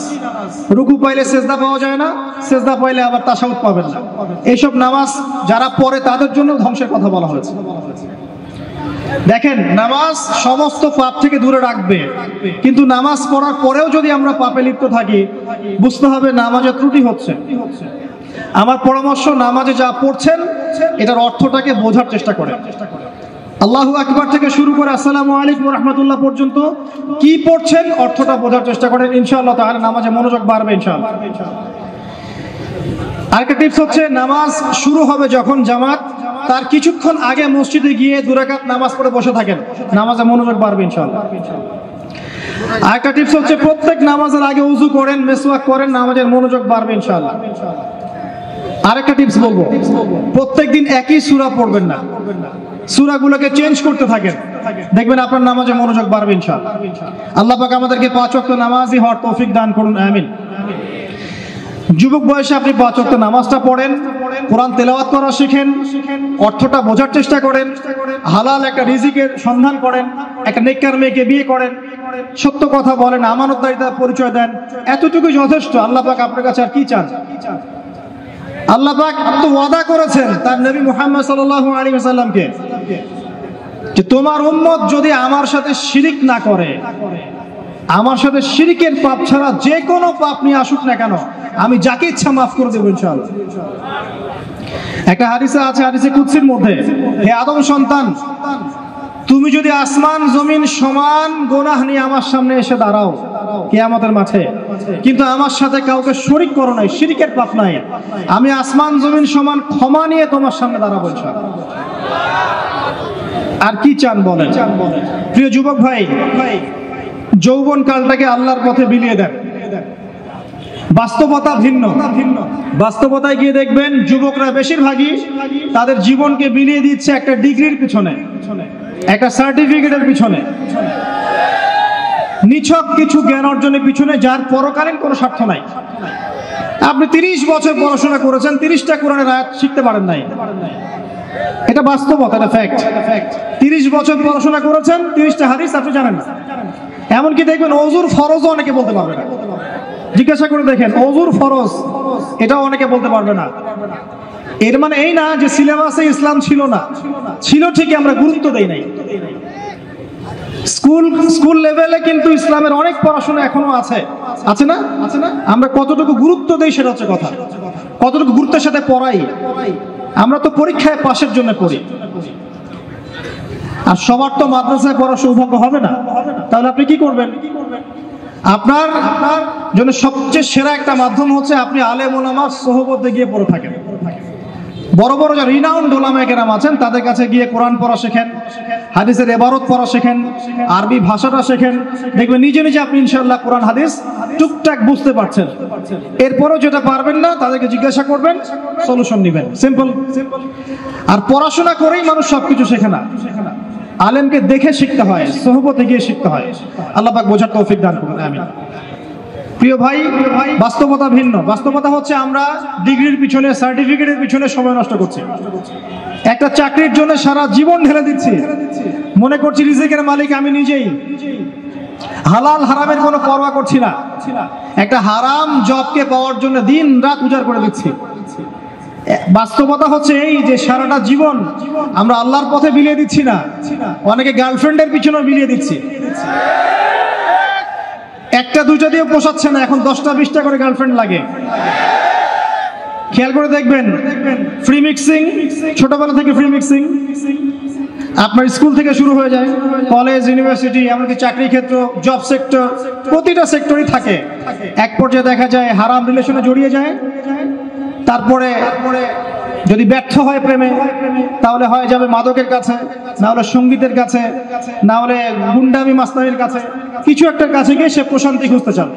রুকু পাইলে সেজদা পাওয়া যায় না, সেজদা পাইলে আবার তাশাহুদ পাবেন না। এইসব নামাজ যারা পড়ে তাদের জন্য ধ্বংসের কথা বলা হয়েছে। দেখেন, নামাজ সমস্ত পাপ থেকে দূরে রাখবে, কিন্তু নামাজ পড়ার পরেও যদি আমরা পাপে লিপ্ত থাকি বুঝতে হবে নামাজে ত্রুটি হচ্ছে। আমার পরামর্শ, নামাজে যা পড়ছেন এটার অর্থটাকে বোঝার চেষ্টা করেন। আল্লাহু আকবার থেকে শুরু করে আসসালামু আলাইকুম ওয়া রাহমাতুল্লাহ পর্যন্ত কি পড়ছেন অর্থটা বোঝার চেষ্টা করেন, ইনশাআল্লাহ তাআলা নামাজে মনোযোগ বাড়বে ইনশাআল্লাহ। আরেকটা টিপস হচ্ছে, নামাজ শুরু হবে যখন জামাত, তার কিছুক্ষণ আগে মসজিদে গিয়ে 2 রাকাত নামাজ পড়ে বসে থাকেন, নামাজে মনোযোগ বাড়বে ইনশাআল্লাহ। আরেকটা টিপস হচ্ছে, প্রত্যেক নামাজের আগে ওযু করেন, মিসওয়াক করেন, নামাজের মনোযোগ বাড়বে ইনশাআল্লাহ। আরেকটা টিপস বলবো, প্রত্যেকদিন একই সূরা পড়বেন না, সূরাগুলোকে চেঞ্জ করতে থাকেন। দেখবেন আপনার নামাজে মনোযোগ বাড়বে ইনশাআল্লাহ। আল্লাহ পাক আমাদেরকে 5 ওয়াক্ত নামাজি হওয়ার তৌফিক দান করুন, আমিন। যুবক বয়সে আপনি 5 ওয়াক্ত নামাজটা পড়েন, কোরআন তেলাওয়াত করা শিখেন, অর্থটা বোঝার চেষ্টা করেন, হালাল একটা রিজিকের সন্ধান করেন, একটা নেককার মেয়েকে বিয়ে করেন, সত্য কথা বলেন, আমানতদারিতার পরিচয় দেন, এতটুকুই যথেষ্ট। আল্লাহ পাক আপনার কাছে আর কি চান? আল্লাহ পাক তো ওয়াদা করেছেন তার নবী মুহাম্মদ সাল্লাল্লাহু আলাইহি ওয়াসাল্লামকে যে তোমার উম্মত যদি আমার সাথে শিরিক না করে, আমার সাথে শিরিকের পাপ ছাড়া যে কোনো পাপ নিয়ে আসুক না কেন, আমি যাকে ইচ্ছা মাফ করে দেব ইনশাআল্লাহ। একটা হাদিসে আছে, হাদিসে কুদসির মধ্যে, হে আদম সন্তান, তুমি যদি আসমান জমিন সমান গুনাহ নিয়ে আমার সামনে এসে দাঁড়াও কিয়ামতের মাঠে, কিন্তু আমার সাথে কাউকে শরীক করো নাই, শিরকের পাপ নাই, আমি আসমান জমিন সমান ক্ষমা নিয়ে তোমার সামনে দাঁড়াবো ইনশাআল্লাহ। আর কি চান বলেন? প্রিয় যুবক ভাই, যৌবন কালটাকে আল্লাহর পথে বিলিয়ে দেন। বাস্তবতা ভিন্ন। বাস্তবতায় গিয়ে দেখবেন যুবকরা বেশিরভাগই তাদের জীবনকে বিলিয়ে দিচ্ছে একটা ডিগ্রির পিছনে, একটা সার্টিফিকেটের পিছনে, নিছক কিছু জ্ঞান অর্জনের পিছনে, যার পরকালীন কোনো স্বার্থ নাই। আপনি 30 বছর পড়াশোনা করেছেন, 30টা কোরআনের আয়াত শিখতে পারেন নাই, এটা বাস্তবতা, এটা ফ্যাক্ট। 30 বছর পড়াশোনা করেছেন, 30টা হাদিস আপনি জানেন না। এমনকি দেখবেন ওযুর ফরজ অনেকে বলতে পারবে না। জিজ্ঞাসা করে দেখেন, ওযুর ফরজ এটাও অনেকে বলতে পারবে না। এর মানে এই না যে সিলেবাসে ইসলাম ছিল না, ছিল ঠিকই, আমরা গুরুত্ব দেই নাই। স্কুল লেভেলে কিন্তু ইসলামের অনেক পড়াশোনা এখনো আছে, আছে না? আমরা কতটুকু গুরুত্ব দেই সেটা হচ্ছে কথা, কতটুকু গুরুত্বের সাথে পড়াই। আমরা তো পরীক্ষায় পাশের জন্য পড়ি, আর সবার তো মাদ্রাসায় পড়ার সৌভাগ্য হবে না। তাহলে আপনি কি করবেন? আপনার জন্য সবচেয়ে সেরা একটা মাধ্যম হচ্ছে আপনি আলেম ওলামার সোহবতে গিয়ে পড়ে থাকেন। বড় বড় যারা রিনাউন্ড ওলামা কেরাম আছেন তাদের কাছে গিয়ে কোরআন পড়া শেখেন, হাদিসের ইবারত পড়া শেখেন, আরবি ভাষাটা শেখেন। দেখবেন নিজে নিজে আপনি ইনশাআল্লাহ কোরআন হাদিস টুকটাক বুঝতে পারছেন। এরপরও যেটা পারবেন না তাদেরকে জিজ্ঞাসা করবেন, সলিউশন নেবেন, সিম্পল। আর পড়াশোনা করেই মানুষ সবকিছু শেখে না, আলেমকে দেখে শিখতে হয়, সোহবতে গিয়ে শিখতে হয়। আল্লাহ পাক বোঝার তৌফিক দান করুন, আমিন। প্রিয় ভাই, বাস্তবতা ভিন্ন। বাস্তবতা হচ্ছে আমরা ডিগ্রির পিছনে, সার্টিফিকেটের পিছনে সময় নষ্ট করছি, একটা চাকরির জন্য সারা জীবন ঢেলে দিচ্ছি, মনে করছি রিজিকের মালিক আমি নিজেই, হালাল হারামের কোনো পরোয়া করছি না, একটা হারাম জবকে পাওয়ার জন্য দিন রাত উজাড় করে দিচ্ছি। বাস্তবতা হচ্ছে এই যে সারাটা জীবন আমরা আল্লাহর পথে বিলিয়ে দিচ্ছি না, অনেকে গার্লফ্রেন্ডের পিছনে বিলিয়ে দিচ্ছি। একটা দুইটা দিয়ে পোষাচ্ছে না, এখন 10টা 20টা করে গার্লফ্রেন্ড লাগে। খেয়াল করে দেখবেন, ফ্রি মিক্সিং, ছোটবেলা থেকে ফ্রি মিক্সিং আপনার স্কুল থেকে শুরু হয়ে যায়, কলেজ, ইউনিভার্সিটি, এমনকি চাকরি ক্ষেত্র, জব সেক্টর, প্রতিটা সেক্টরই থাকে। এক পর্যায়ে দেখা যায় হারাম রিলেশনে জড়িয়ে যায়, তারপরে যদি ব্যর্থ হয় প্রেমে, তাহলে হয়ে যাবে মাদকের কাছে, না হলে সঙ্গীতের কাছে, না হলে গুন্ডামি মাস্তানির কাছে, কিছু একটা কাছে গিয়ে সে প্রশান্তি খুঁজতে চান।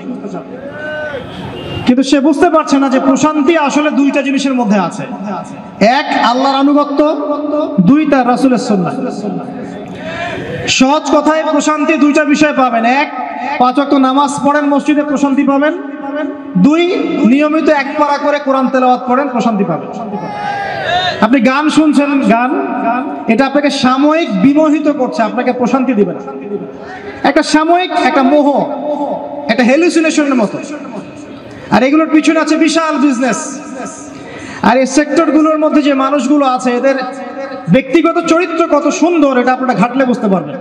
কিন্তু সে বুঝতে পারছে না যে প্রশান্তি আসলে দুইটা জিনিসের মধ্যে আছে, এক আল্লাহর আনুগত্য, দুই তার রাসূলের সুন্নাহ। সহজ কথায় প্রশান্তি দুইটা বিষয় পাবেন, এক 5 ওয়াক্ত নামাজ পড়েন মসজিদে, প্রশান্তি পাবেন, দুই নিয়মিত এক পারা করে কোরআন তেলাওয়াত করেন, প্রশান্তি পাবেন। আপনি গান শুনছেন, গান এটা আপনাকে সাময়িক বিমোহিত করছে, আপনাকে প্রশান্তি দিবে না, একটা সাময়িক একটা মোহ, একটা হ্যালুসিনেশনের মতো। আর এগুলোর পিছনে আছে বিশাল বিজনেস। আর এই সেক্টরগুলোর মধ্যে যে মানুষগুলো আছে এদের ব্যক্তিগত চরিত্র কত সুন্দর এটা আপনারা ঘাটলে বুঝতে পারবেন।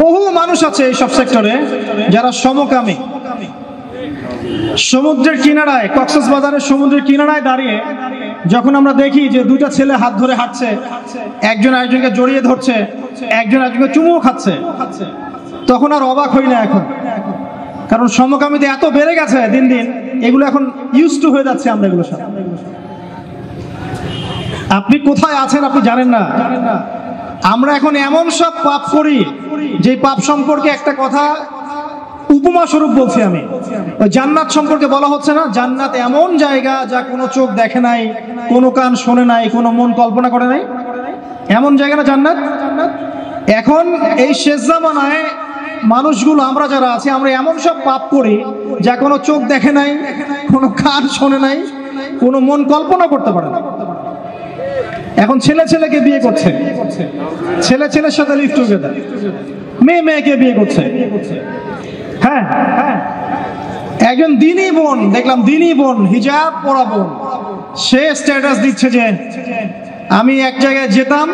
বহু মানুষ আছে এই সব সেক্টরে যারা সমকামী। সমুদ্রের কিনারায়, কক্সবাজারের সমুদ্রের কিনারায় দাঁড়িয়ে যখন আমরা দেখি যে দুইটা ছেলে হাত ধরে হাঁটছে, একজন আরেকজনকে জড়িয়ে ধরছে, একজন আরেকজনকে চুমুও খাচ্ছে, তখন আর অবাক হই না এখন, কারণ সমকামীতে এত বেড়ে গেছে দিন দিন, এগুলো এখন ইউজ টু হয়ে যাচ্ছে আমরা এগুলোর সাথে। আপনি কোথায় আছেন আপনি জানেন না। আমরা এখন এমন সব পাপ করি যে পাপ সম্পর্কে একটা কথা উপমা স্বরূপ বলছি আমি, ওই জান্নাত সম্পর্কে বলা হচ্ছে না, জান্নাত এমন জায়গা যা কোনো চোখ দেখে নাই, কোনো কান শোনে নাই, কোনো মন কল্পনা করে নাই। এমন জায়গা না জান্নাত? এখন এই শেষ জামানায় মানুষগুলো আমরা যারা আছি আমরা এমন সব পাপ করি যা কোনো চোখ দেখে নাই, কোনো কান শোনে নাই, কোনো মন কল্পনা করতে পারে না। এখন ছেলে ছেলেকে বিয়ে করছে, ছেলে ছেলের সাথে লিভ টুগেদার, মেয়ে মেয়েকে বিয়ে করছে। হ্যাঁ হ্যাঁ, একজন দিনী বোন দেখলাম, দিনী বোন, হিজাব পরা বোন, সে স্ট্যাটাস দিচ্ছে যে আমি এক জায়গায় যেতাম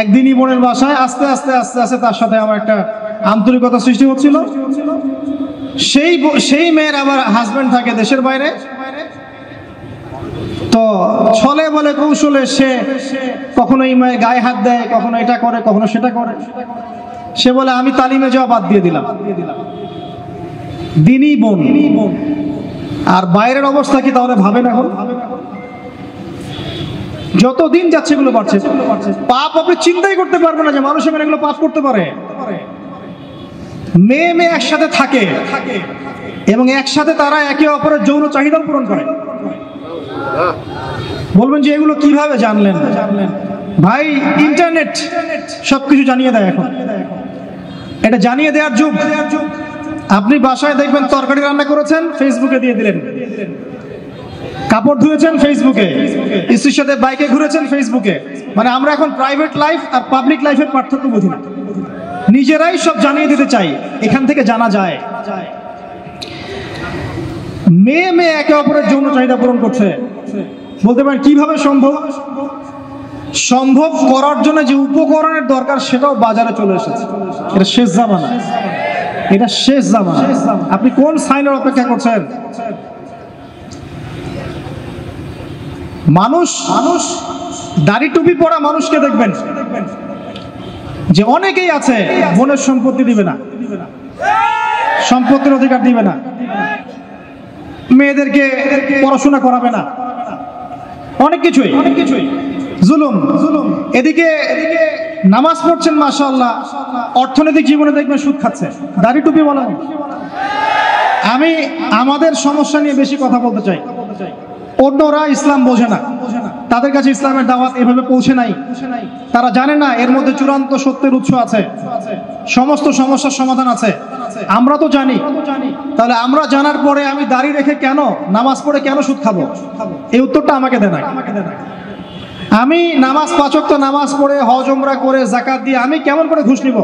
একদিনই বোনের বাসায়, আস্তে আস্তে আস্তে আস্তে তার সাথে আমার একটা আন্তরিকতা সৃষ্টি হচ্ছিল। সেই মেয়ের আবার হাজবেন্ড থাকে দেশের বাইরে, তো ছলে বলে কৌশলে সে কখনো এই মেয়ের গায়ে হাত দেয়, কখনো এটা করে, কখনো সেটা করে। সে বলে আমি তালিমে যাওয়া বাদ দিয়ে দিলাম। দিনই বোন, আর বাইরের অবস্থা কি তাহলে ভাবেন? এখন যত দিন যাচ্ছে এগুলো বাড়ছে। পাপ আপনি চিন্তাই করতে পারবে না যে মানুষ এখানে এগুলো পাপ করতে পারে। মেয়ে মেয়ে একসাথে থাকে এবং একসাথে তারা একে অপরের যৌন চাহিদা পূরণ করে। বলবেন যে এগুলো কিভাবে জানলেন? ভাই, ইন্টারনেট সবকিছু জানিয়ে দেয়। এখন এটা জানিয়ে দেওয়ার যুগ। আপনি বাসায় দেখবেন তরকারি রান্না করেছেন, ফেসবুকে দিয়ে দিলেন। কাপড় ধুয়েছেন, ফেসবুকে। স্ত্রীর সাথে বাইকে ঘুরেছেন, ফেসবুকে। মানে আমরা এখন প্রাইভেট লাইফ আর পাবলিক লাইফের পার্থক্য বুঝি না, নিজেরাই সব জানিয়ে দিতে চাই। এখান থেকে জানা যায় মেয়ে মেয়ে একে অপরের যৌন চাহিদা পূরণ করছে। বলতে পারেন কিভাবে সম্ভব? সম্ভব করার জন্য যে উপকরণের দরকার সেটাও বাজারে চলে এসেছে। এটা শেষ জামানা, এটা শেষ জামানা। আপনি কোন সাইনের অপেক্ষা করছেন? মানুষ দাড়ি টুপি পরা মানুষকে দেখবেন যে অনেকেই আছে বোনের সম্পত্তি দিবে না, সম্পত্তির অধিকার দিবে না, মেয়েদেরকে পড়াশোনা করাবে না, অনেক কিছুই জুলুম। এদিকে নামাজ পড়ছেন মাশাআল্লাহ, অর্থনৈতিক জীবনে দেখবেন সুদ খাচ্ছে, দাড়ি টুপি বলা। আমি আমাদের সমস্যা নিয়ে বেশি কথা বলতে চাই। অন্যরা ইসলাম বোঝে না, তাদের কাছে ইসলামের দাওয়াত এভাবে পৌঁছে নাই। তারা জানে না এর মধ্যে চূড়ান্ত সত্যের উৎস আছে, সমস্ত সমস্যার সমাধান আছে। আমরা তো জানি। তাহলে আমরা জানার পরে আমি দাড়ি রেখে কেন, নামাজ পড়ে কেন সুদ খাবো? এই উত্তরটা আমাকে দেন। আমি নামাজ, 5 ওয়াক্ত নামাজ পড়ে, হজ উমরা করে, যাকাত দিয়ে আমি কেমন করে ঘুষ নিব?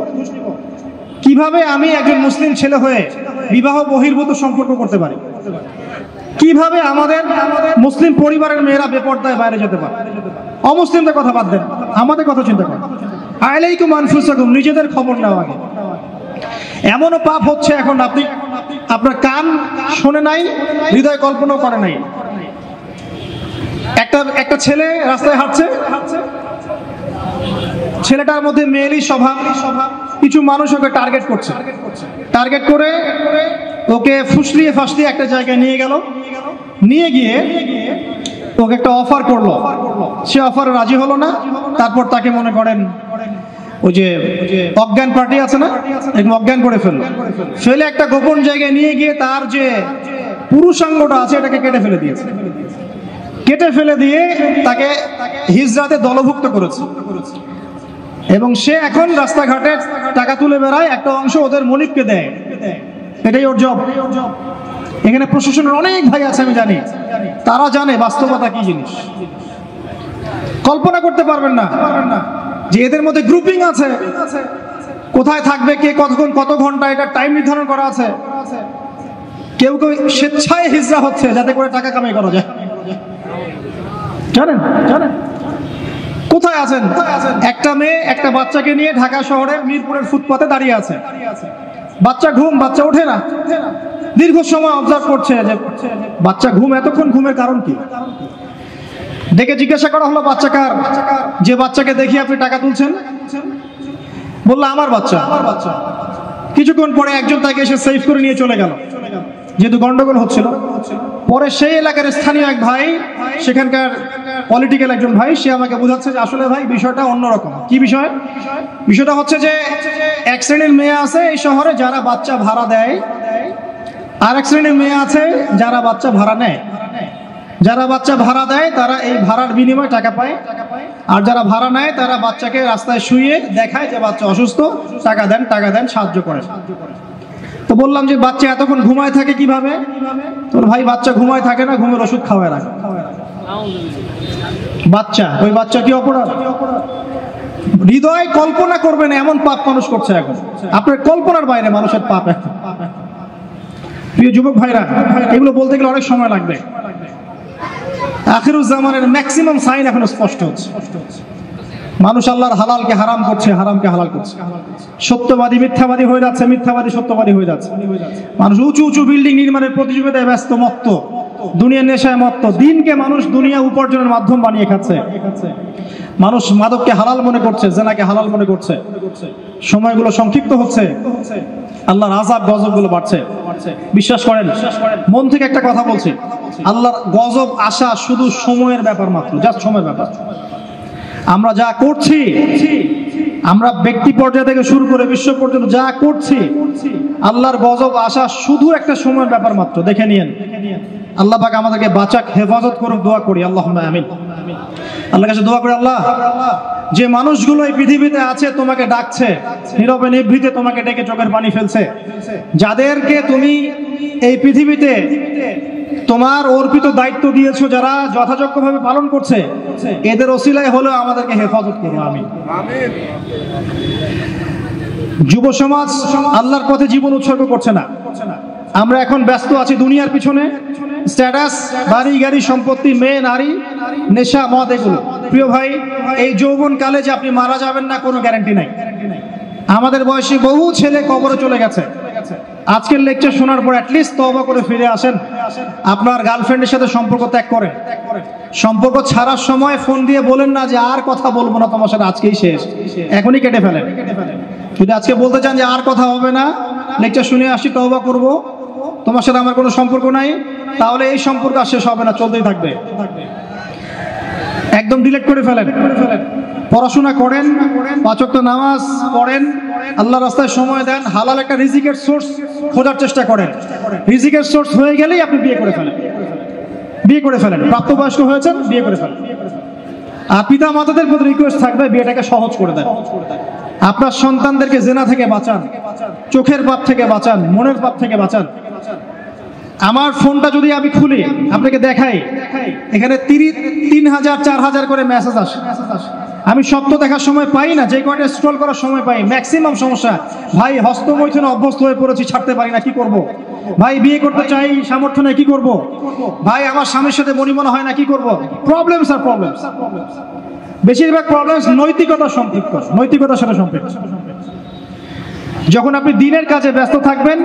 কিভাবে আমি একজন মুসলিম ছেলে হয়ে বিবাহ বহির্ভূত সম্পর্ক করতে পারি? কিভাবে আমাদের মুসলিম পরিবারের মেয়েরা বেপরদায় বাইরে যেতে পারে? অমুসলিমদের কথা বাদ দেন, আমাদের কথা চিন্তা করেন। আলাইকুম আনফুসাকুম, নিজেদের খবর নেওয়া আগে। এমনও পাপ হচ্ছে এখন, আপনি আপনার কান শোনে নাই, হৃদয় কল্পনাও করে নাই। একটা ছেলে রাস্তায় হাঁটছে, ছেলেটার মধ্যে মেয়েলি স্বভাব। কিছু মানুষ ওকে টার্গেট করছে, টার্গেট করে ওকে ফুসলিয়ে ফাসলিয়ে একটা জায়গায় নিয়ে গেল। নিয়ে গিয়ে ওকে একটা অফার করলো, সে অফারে রাজি হলো না। তারপর তাকে মনে করেন ওই যে অজ্ঞান পার্টি আছে না, একদম অজ্ঞান করে ফেলে একটা গোপন জায়গায় নিয়ে গিয়ে তার যে পুরুষাঙ্গটা আছে এটাকে কেটে ফেলে দিয়েছে। কেটে ফেলে দিয়ে তাকে হিজরাতে দলভুক্ত করেছে এবং সে এখন রাস্তাঘাটে টাকা তুলে বেড়ায়, একটা অংশ ওদের মনিককে দেয়। এটাই ওর জব। এখানে প্রশাসনের অনেক ভাই আছে, আমি জানি, তারা জানে বাস্তবতা কি জিনিস। কল্পনা করতে পারবেন না যে এদের মধ্যে গ্রুপিং আছে, কোথায় থাকবে কে, কতক্ষণ, কত ঘন্টা, এটা টাইম নির্ধারণ করা আছে। কেউ কেউ স্বেচ্ছায় হিজরা হচ্ছে যাতে করে টাকা কামাই করা যায়। জানেন কোথায় আছেন? একটা মেয়ে একটা বাচ্চাকে নিয়ে ঢাকা শহরের মিরপুরের ফুটপাতে দাঁড়িয়ে আছে। বাচ্চা বাচ্চা ওঠে না। দীর্ঘ সময় অবজার্ভ করছে যে বাচ্চা এতক্ষণ ঘুমের কারণ কি। ডেকে জিজ্ঞাসা করা হলো বাচ্চা কার? যে বাচ্চাকে দেখি আপনি টাকা তুলছেন। বললো আমার বাচ্চা। কিছুক্ষণ পরে একজন তাকে এসে সেভ করে নিয়ে চলে গেল, যেহেতু গন্ডগোল হচ্ছিল। পরে সেই এলাকার স্থানীয় এক ভাই, সেখানকার পলিটিক্যাল একজন ভাই, সে আমাকে বোঝাচ্ছে যে আসলে ভাই বিষয়টা অন্যরকম। কি বিষয়? বিষয়টা হচ্ছে যে এক শ্রেণীর মেয়ে আছে এই শহরে যারা বাচ্চা ভাড়া দেয়, আর এক শ্রেণীর মেয়ে আছে যারা বাচ্চা ভাড়া নেয়। যারা বাচ্চা ভাড়া দেয় তারা এই ভাড়ার বিনিময়ে টাকা পায়, আর যারা ভাড়া নেয় তারা বাচ্চাকে রাস্তায় শুয়ে দেখায় যে বাচ্চা অসুস্থ, টাকা দেন, সাহায্য করেন। তো বললাম যে বাচ্চা এতক্ষণ ঘুমায় থাকে কিভাবে? তোর ভাই বাচ্চা ঘুমায় থাকে না, ঘুমের ওষুধ খাওয়ায় রাখে বাচ্চা। ওই বাচ্চা কি অপরাধ? হৃদয় কল্পনা করবে না এমন পাপ মানুষ করছে এখন, আপনার কল্পনার বাইরে মানুষের পাপ এখন। প্রিয় যুবক ভাইরা, এগুলো বলতে গেলে অনেক সময় লাগবে। আখিরুজ জামানের ম্যাক্সিমাম সাইন এখন স্পষ্ট হচ্ছে। মানুষ আল্লাহর হালালকে হারাম করছে, হারামকে হালাল করছে। সত্যবাদী মিথ্যাবাদী হয়ে যাচ্ছে, মিথ্যাবাদী সত্যবাদী হয়ে যাচ্ছে। মানুষ উঁচু উঁচু বিল্ডিং নির্মাণের প্রতিযোগিতায় ব্যস্ত, মত্ত, দুনিয়ার নেশায় মত্ত। দিনকে মানুষ দুনিয়া উপার্জনের মাধ্যম বানিয়ে খাচ্ছে। মানুষ মাদককে হালাল মনে করছে, জেনাকে হালাল মনে করছে। সময়গুলো সংক্ষিপ্ত হচ্ছে, আল্লাহর আযাব গজব গুলো বাড়ছে। বিশ্বাস করেন, মন থেকে একটা কথা বলছি, আল্লাহর গজব আসা শুধু সময়ের ব্যাপার মাত্র, জাস্ট সময়ের ব্যাপার। আমরা যা করছি, আমরা ব্যক্তি পর্যায় থেকে শুরু করে বিশ্ব পর্যন্ত যা করছি, আল্লাহর গজব আসা শুধু একটা সময়ের ব্যাপার মাত্র। দেখে নিয়েন, আল্লাহ পাক আমাদেরকে বাঁচাক, হেফাজত করুক, দোয়া করি আল্লাহুম্মা আমিন। আল্লাহর কাছে দোয়া করি, আল্লাহ যে মানুষগুলো এই পৃথিবীতে আছে তোমাকে ডাকছে, নীরবে নিভৃতে তোমাকে ডেকে চোখের পানি ফেলছে, যাদেরকে তুমি এই পৃথিবীতে তোমার অর্পিত দায়িত্ব দিয়েছো, যারা যথাযোগ্যভাবে পালন করছে, এদের ওসিলায় হলেও আমাদেরকে হেফাজত করো, আমিন। যুব সমাজ আল্লাহর পথে জীবন উৎসর্গ করছে না। আমরা এখন ব্যস্ত আছি দুনিয়ার পিছনে, স্ট্যাটাস, বাড়ি গাড়ি, সম্পত্তি, মেয়ে নারী, নেশা, মদ, এগুলো। প্রিয় ভাই, এই যৌবন কালে যে আপনি মারা যাবেন না কোনো গ্যারান্টি নাই। আমাদের বয়সী বহু ছেলে কবরে চলে গেছে। আজকের লেকচার শোনার পর অ্যাটলিস্ট তওবা করে ফিরে আসেন, আপনার গার্লফ্রেন্ডের সাথে সম্পর্ক ত্যাগ করেন। সম্পর্ক ছাড়ার সময় ফোন দিয়ে বলেন না যে আর কথা বলবো না তোমার সাথে, আজকেই শেষ, এখনই কেটে ফেলেন। যদি আজকে বলতে চান যে আর কথা হবে না, লেকচার শুনে আসি, তওবা করব, তোমার সাথে আমার কোনো সম্পর্ক নাই, তাহলে এই সম্পর্ক আর শেষ হবে না, চলতেই থাকবে। একদম ডিলিট করে ফেলেন। পড়াশোনা করেন, 5 ওয়াক্ত নামাজ পড়েন, আল্লাহর রাস্তায় সময় দেন, হালাল একটা রিজিকের সোর্স খোঁজার চেষ্টা করেন। রিজিকের সোর্স হয়ে গেলেই আপনি বিয়ে করে ফেলেন। বিয়ে করে ফেলেন, প্রাপ্তবয়স্ক হয়েছেন, বিয়ে করে ফেলেন। আর পিতা মাতাদের প্রতি রিকোয়েস্ট থাকবে, বিয়েটাকে সহজ করে দেন। আপনার সন্তানদেরকে জেনা থেকে বাঁচান, চোখের পাপ থেকে বাঁচান, মনের পাপ থেকে বাঁচান। আমার ফোনটা যদি আমি খুলি, আপনাকে দেখাই, এখানে 3,000 4,000 করে মেসেজ আসে। আমি সব তো দেখার সময় পাই না, যে কয়টা স্ক্রল করার সময় পাই। ম্যাক্সিমাম সমস্যা, ভাই হস্তমৈথুনে অভ্যস্ত হয়ে পড়েছি, ছাড়তে পারি না, কি করব? ভাই বিয়ে করতে চাই, সামর্থ্য নেই, কি করব? ভাই আমার স্বামীর সাথে বনিবনা হয় না, কি করব? প্রবলেমস আর প্রবলেমস। বেশিরভাগ প্রবলেমস নৈতিকতার সম্পৃক্ত, নৈতিকতার সাথে সম্পৃক্ত। যখন আপনি দিনের কাজে ব্যস্ত থাকবেন,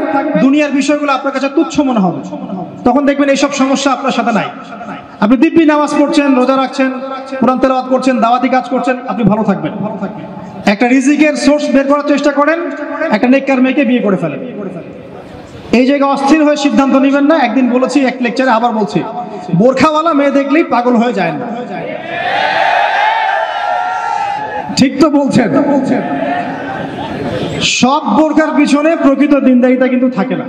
দুনিয়ার বিষয়গুলো আপনার কাছে তুচ্ছ মনে হবে, তখন দেখবেন এইসব সমস্যা আপনার সাথে নাই। আপনি দিব্যি নামাজ পড়ছেন, রোজা রাখছেন, কোরআন তেলাওয়াত করছেন, দাওয়াতি কাজ করছেন, আপনি ভালো থাকবেন। একটা রিজিকের সোর্স বের করার চেষ্টা করেন, একটা নেককার মেয়েকে বিয়ে করে ফেলেন। এই জায়গায় অস্থির হয়ে সিদ্ধান্ত নেবেন না। একদিন বলেছি এক লেকচারে, আবার বলছি, বোরখাওয়ালা মেয়ে দেখলেই পাগল হয়ে যায় না। ঠিক তো বলছেন? সব বোরকার পিছনে প্রকৃত দিনদারিতা কিন্তু থাকে না।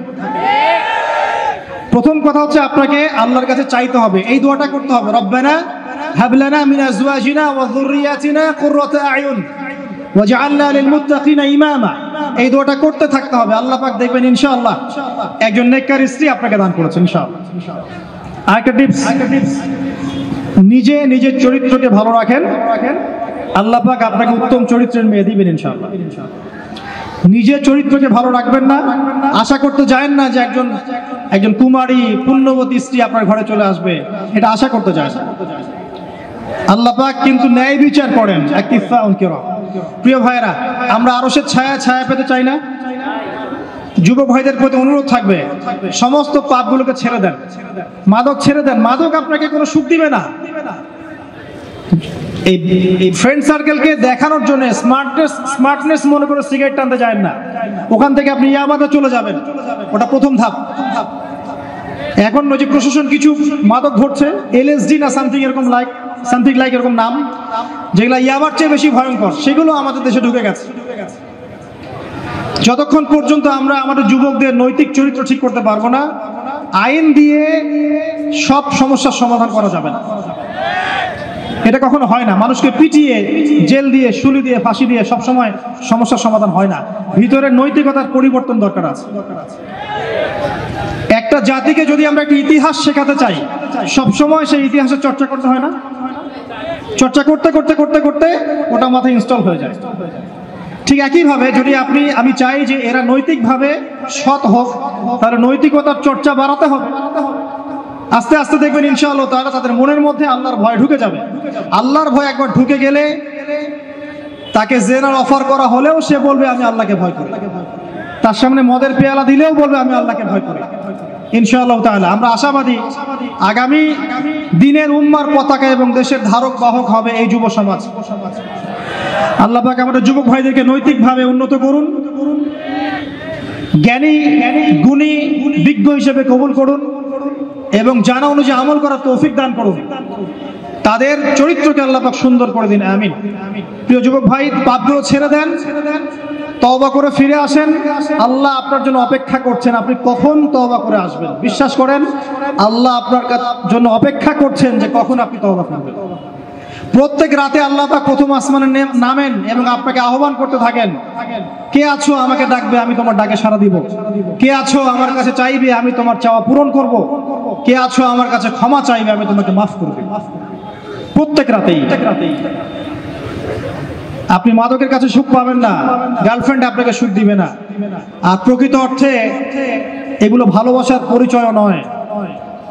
প্রথম কথা হচ্ছে আপনাকে আল্লাহর কাছে চাইতে হবে, এই দোয়াটা করতে হবে, রব্বানা হাব লানা মিন আজওয়াজিনা ওয়া যুররিয়াতিনা কুররাতা আয়ুন ওয়াজআলনা লিল মুত্তাকিনা ইমামা। এই দোয়াটা করতে থাকতে হবে। আল্লাহ পাক দেখবেন ইনশাআল্লাহ একজন নেককার স্ত্রী আপনাকে দান করেছেন ইনশাআল্লাহ। আরেকটা টিপস, নিজের চরিত্রকে ভালো রাখেন, আল্লাহ পাক আপনাকে উত্তম চরিত্রের মেয়ে দিবেন ইনশাআল্লাহ। নিজের চরিত্রকে ভালো রাখবেন না, আশা করতে যায়েন না যে একজন কুমারী পুণ্যবতী স্ত্রী আপনার ঘরে চলে আসবে, এটা আশা করতে যায় না। আল্লাহ পাক কিন্তু ন্যায় বিচার করেন। প্রিয় ভাইরা, আমরা আরশের ছায়া পেতে চাই না? যুবক ভাইদের প্রতি অনুরোধ থাকবে, সমস্ত পাপগুলোকে ছেড়ে দেন, মাদক ছেড়ে দেন। মাদক আপনাকে কোনো সুখ দিবে না। এই ফ্রেন্ড সার্কেলকে দেখানোর জন্য স্মার্টনেস মনে করে সিগারেট টানতে যায় না, ওখান থেকে আপনি ইয়াবাতে চলে যাবেন। ওটা প্রথম ধাপ। এখন ওই যে প্রশাসন কিছু মাদক ধরছে, এলএসডি না সামথিং লাইক এরকম নাম, যেগুলো ইয়াবার চেয়ে বেশি ভয়ঙ্কর, সেগুলো আমাদের দেশে ঢুকে গেছে। যতক্ষণ পর্যন্ত আমরা আমাদের যুবকদের নৈতিক চরিত্র ঠিক করতে পারবো না, আইন দিয়ে সব সমস্যার সমাধান করা যাবে না, এটা কখনো হয় না। মানুষকে পিটিয়ে, জেল দিয়ে, শুলি দিয়ে, ফাঁসি দিয়ে সবসময় সমস্যার সমাধান হয় না। ভিতরের নৈতিকতার পরিবর্তন দরকার আছে। একটা জাতিকে যদি আমরা একটা ইতিহাস শেখাতে চাই, সবসময় সেই ইতিহাসের চর্চা করতে হয় না? চর্চা করতে করতে করতে করতে ওটা মাথায় ইনস্টল হয়ে যায়। ঠিক একইভাবে যদি আমি চাই যে এরা নৈতিকভাবে সৎ হোক, তাহলে নৈতিকতার চর্চা বাড়াতে হবে। আস্তে আস্তে দেখবেন ইনশাআল্লাহ তাআলা তাদের মনের মধ্যে আল্লাহর ভয় ঢুকে যাবে। আল্লাহর ভয় একবার ঢুকে গেলে তাকে জেনার অফার করা হলেও সে বলবে আমি আল্লাহকে ভয় করি। তার সামনে মদের পেয়ালা দিলেও বলবে আমি আল্লাহকে ভয় করি। ইনশাআল্লাহ তাআলা আমরা আশাবাদী আগামী দিনের উম্মার পতাকা এবং দেশের ধারক বাহক হবে এই যুব সমাজ। আল্লাহ পাক আমাদের যুবক ভাইদেরকে নৈতিকভাবে উন্নত করুন, জ্ঞানী গুণী বিজ্ঞ হিসেবে কবুল করুন এবং জানা অনুযায়ী আমল করার তৌফিক দান করুন। তাদের চরিত্রকে আল্লাহ পাক সুন্দর করে দিন, আমিন। প্রিয় যুবক ভাই, পাপগুলো ছেড়ে দেন, তওবা করে ফিরে আসেন। আল্লাহ আপনার জন্য অপেক্ষা করছেন, আপনি কখন তওবা করে আসবেন। বিশ্বাস করেন আল্লাহ আপনার জন্য অপেক্ষা করছেন যে কখন আপনি তওবা করবেন। প্রত্যেক রাতে আল্লাহ পাক প্রথম আসমানে নামেন এবং আপনাকে আহ্বান করতে থাকেন, কে আছো আমাকে ডাকবে, আমি তোমার ডাকে সাড়া দিব। কে আছো আমার কাছে চাইবে, আমি তোমার চাওয়া পূরণ করব। কে আছো আমার কাছে ক্ষমা চাইবে, আমি তোমাকে মাফ করব। প্রত্যেক রাতেই। আপনি মাদকের কাছে সুখ পাবেন না, গার্লফ্রেন্ড আপনাকে সুখ দিবে না। আর প্রকৃত অর্থে এগুলো ভালোবাসার পরিচয় নয়।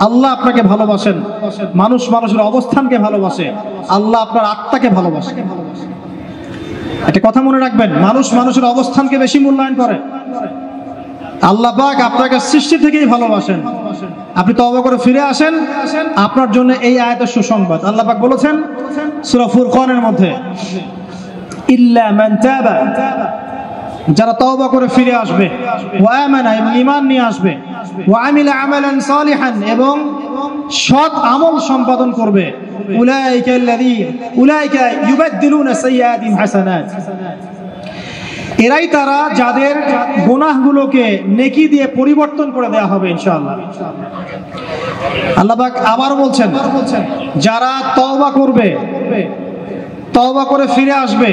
আল্লাহ আপনাকে ভালোবাসেন, মানুষ মানুষের অবস্থানকে ভালোবাসে, আল্লাহ আপনার আত্মাকে ভালোবাসে। একটা কথা মনে রাখবেন, মানুষ মানুষের অবস্থানকে বেশি মূল্যায়ন করে। আল্লাহ পাক আপনাকে সৃষ্টি থেকেই ভালোবাসেন। আপনি তওবা করে ফিরে আসেন, আপনার জন্য এই আয়াতের সুসংবাদ। আল্লাহ পাক বলেছেন সূরা ফুরকানের মধ্যে, ইল্লা মান তাবা, যারা তওবা করে ফিরে আসবে, ওয়া আমানা, এবং ঈমান নিয়ে আসবে, ওয়া আমিলা আমালান সালিহান, এবং সৎ আমল সম্পাদন করবে, উলাইকা ইউবাদদিলুনা সাইয়্যাতিহিম হাসানাত, এরাই তারা যাদের গুনাহগুলোকে নেকি দিয়ে পরিবর্তন করে দেয়া হবে ইনশাআল্লাহ। আল্লাহ পাক আবার বলছেন, যারা তওবা করবে, তওবা করে ফিরে আসবে,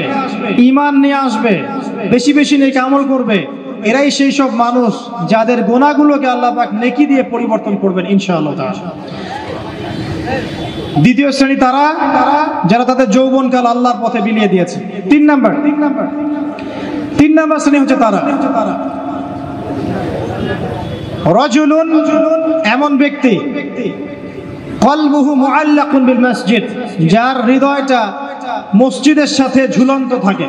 ঈমান নিয়ে আসবে, বেশি বেশি নেক আমল করবে, এরাই সেই সব মানুষ যাদের গুনাহগুলোকে আল্লাহ পাক নেকি দিয়ে পরিবর্তন করবেন ইনশাআল্লাহ তাআলা। দ্বিতীয় শ্রেণী তারা যারা তাদের যৌবনকাল আল্লাহর পথে বিলিয়ে দিয়েছে। তিন নাম্বার শ্রেণী হচ্ছে তারা রাজুলুন, এমন ব্যক্তি, কলবুহু মুআল্লাকুন বিল মসজিদ, যার হৃদয়টা মসজিদের সাথে ঝুলন্ত থাকে।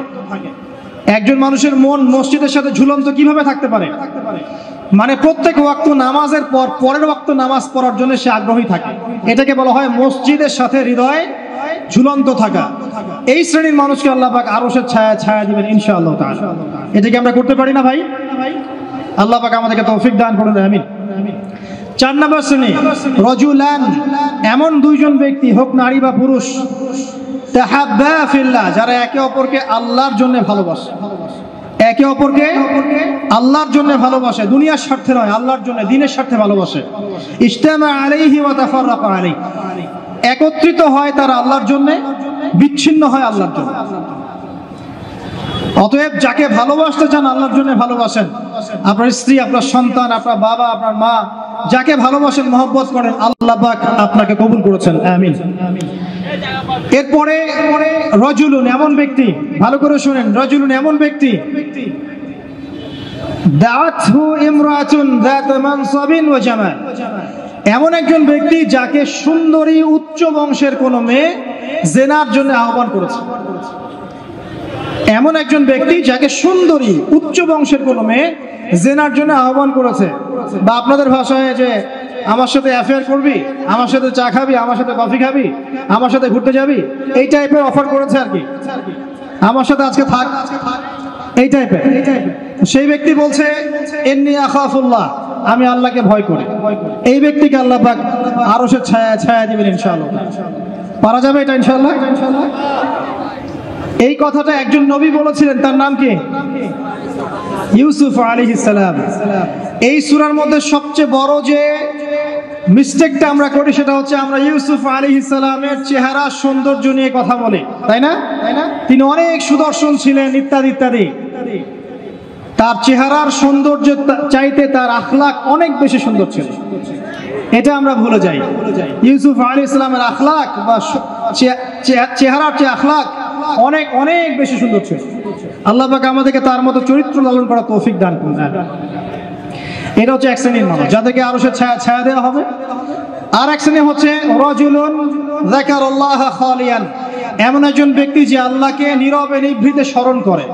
একজন মানুষের মন মসজিদের সাথে ঝুলন্ত কিভাবে থাকতে পারে? মানে প্রত্যেক ওয়াক্ত নামাজের পর পরের ওয়াক্ত নামাজ পড়ার জন্য সে আগ্রহী থাকে। এটাকে বলা হয় মসজিদের সাথে হৃদয় ঝুলন্ত থাকা। এই শ্রেণীর মানুষকে আল্লাহ পাক আরশের ছায়া দিবেন ইনশাআল্লাহ তাআলা। এটা কি আমরা করতে পারি না ভাই? আল্লাহ পাক আমাদেরকে তৌফিক দান করুন, আমিন। 4 নম্বর শ্রেণী রাজুলান, এমন দুইজন ব্যক্তি, হোক নারী বা পুরুষ, তাহাব্বা ফিল্লাহ, যারা একে অপরকে আল্লাহর জন্য ভালোবাসে। একে অপরকে আল্লাহর জন্য ভালোবাসে, দুনিয়ার স্বার্থে নয়, আল্লাহর জন্য, দ্বীনের স্বার্থে ভালোবাসে। ইজতামা আলাইহি ওয়া তাফাররাকা আলাইহি, একত্রিত হয় তারা আল্লাহর জন্য, বিচ্ছিন্ন হয় আল্লাহর জন্য। অতএব যাকে ভালোবাসতে চান আল্লাহর জন্য ভালোবাসেন। আপনার স্ত্রী, আপনার সন্তান, আপনার বাবা, আপনার মা, যাকে ভালোবাসেন, মহব্বত করেন, আল্লাহ পাক আপনাকে কবুল করেছেন, আমিন। এরপরে রাজুলুন, এমন ব্যক্তি, ভালো করে শুনেন, রাজুলুন এমন ব্যক্তি, দাআতহু ইমরাতুন যাত মানসাবিন ওয়া জামাল, এমন একজন ব্যক্তি যাকে সুন্দরী উচ্চ বংশের কোন মেয়ে জেনার জন্য আহ্বান করেছে। এমন একজন ব্যক্তি যাকে সুন্দরী উচ্চ বংশের কোন মেয়ে জেনার জন্য আহ্বান করেছে, বা আপনাদের ভাষায় যে আমার সাথে অ্যাফেয়ার করবি, আমার সাথে চা খাবি, আমার সাথে কফি খাবি, আমার সাথে ঘুরতে যাবি, এই টাইপের অফার করেছে আর কি, আমার সাথে আজকে থাক, এই টাইপের। সেই ব্যক্তি বলছে ইন্নী আখাফুল্লাহ, আমি আল্লাহকে ভয় করি। এই ব্যক্তিকে আল্লাহ পাক আরশের ছায়া দিবেন ইনশাআল্লাহ। পারা যাবে এটা ইনশাআল্লাহ? এই কথাটা একজন নবী বলেছিলেন, তার নাম কি? ইউসুফ আলাইহিস সালাম। এই সূরার মধ্যে সবচেয়ে বড় যে মিস্টেকটা আমরা করি সেটা হচ্ছে আমরা ইউসুফ আলাইহিস সালামের চেহারা সৌন্দর্য নিয়ে কথা বলি, তাই না? তিনি অনেক সুদর্শন ছিলেন ইত্যাদি ইত্যাদি। তার চেহারার সৌন্দর্য চাইতে তার আখলাক অনেক বেশি সুন্দর ছিল, এটা আমরা ভুলে যাই। ইউসুফ আলাইহিস সালামের আখলাক বা চেহারার চেয়ে আখলাক অনেক অনেক বেশি সুন্দর ছিল। আল্লাহ পাক আমাদেরকে তার মতো চরিত্র লালন করার তৌফিক দান করুন। এটা হচ্ছে এক শ্রেণীর মানুষ যাদেরকে আরো সে ছায়া দেওয়া হবে। আর এক শ্রেণী হচ্ছে রাজুলুন যাকারাল্লাহ খালিয়ান, এমন একজন ব্যক্তি যে আল্লাহকে নীরবে নিভৃতে স্মরণ করে,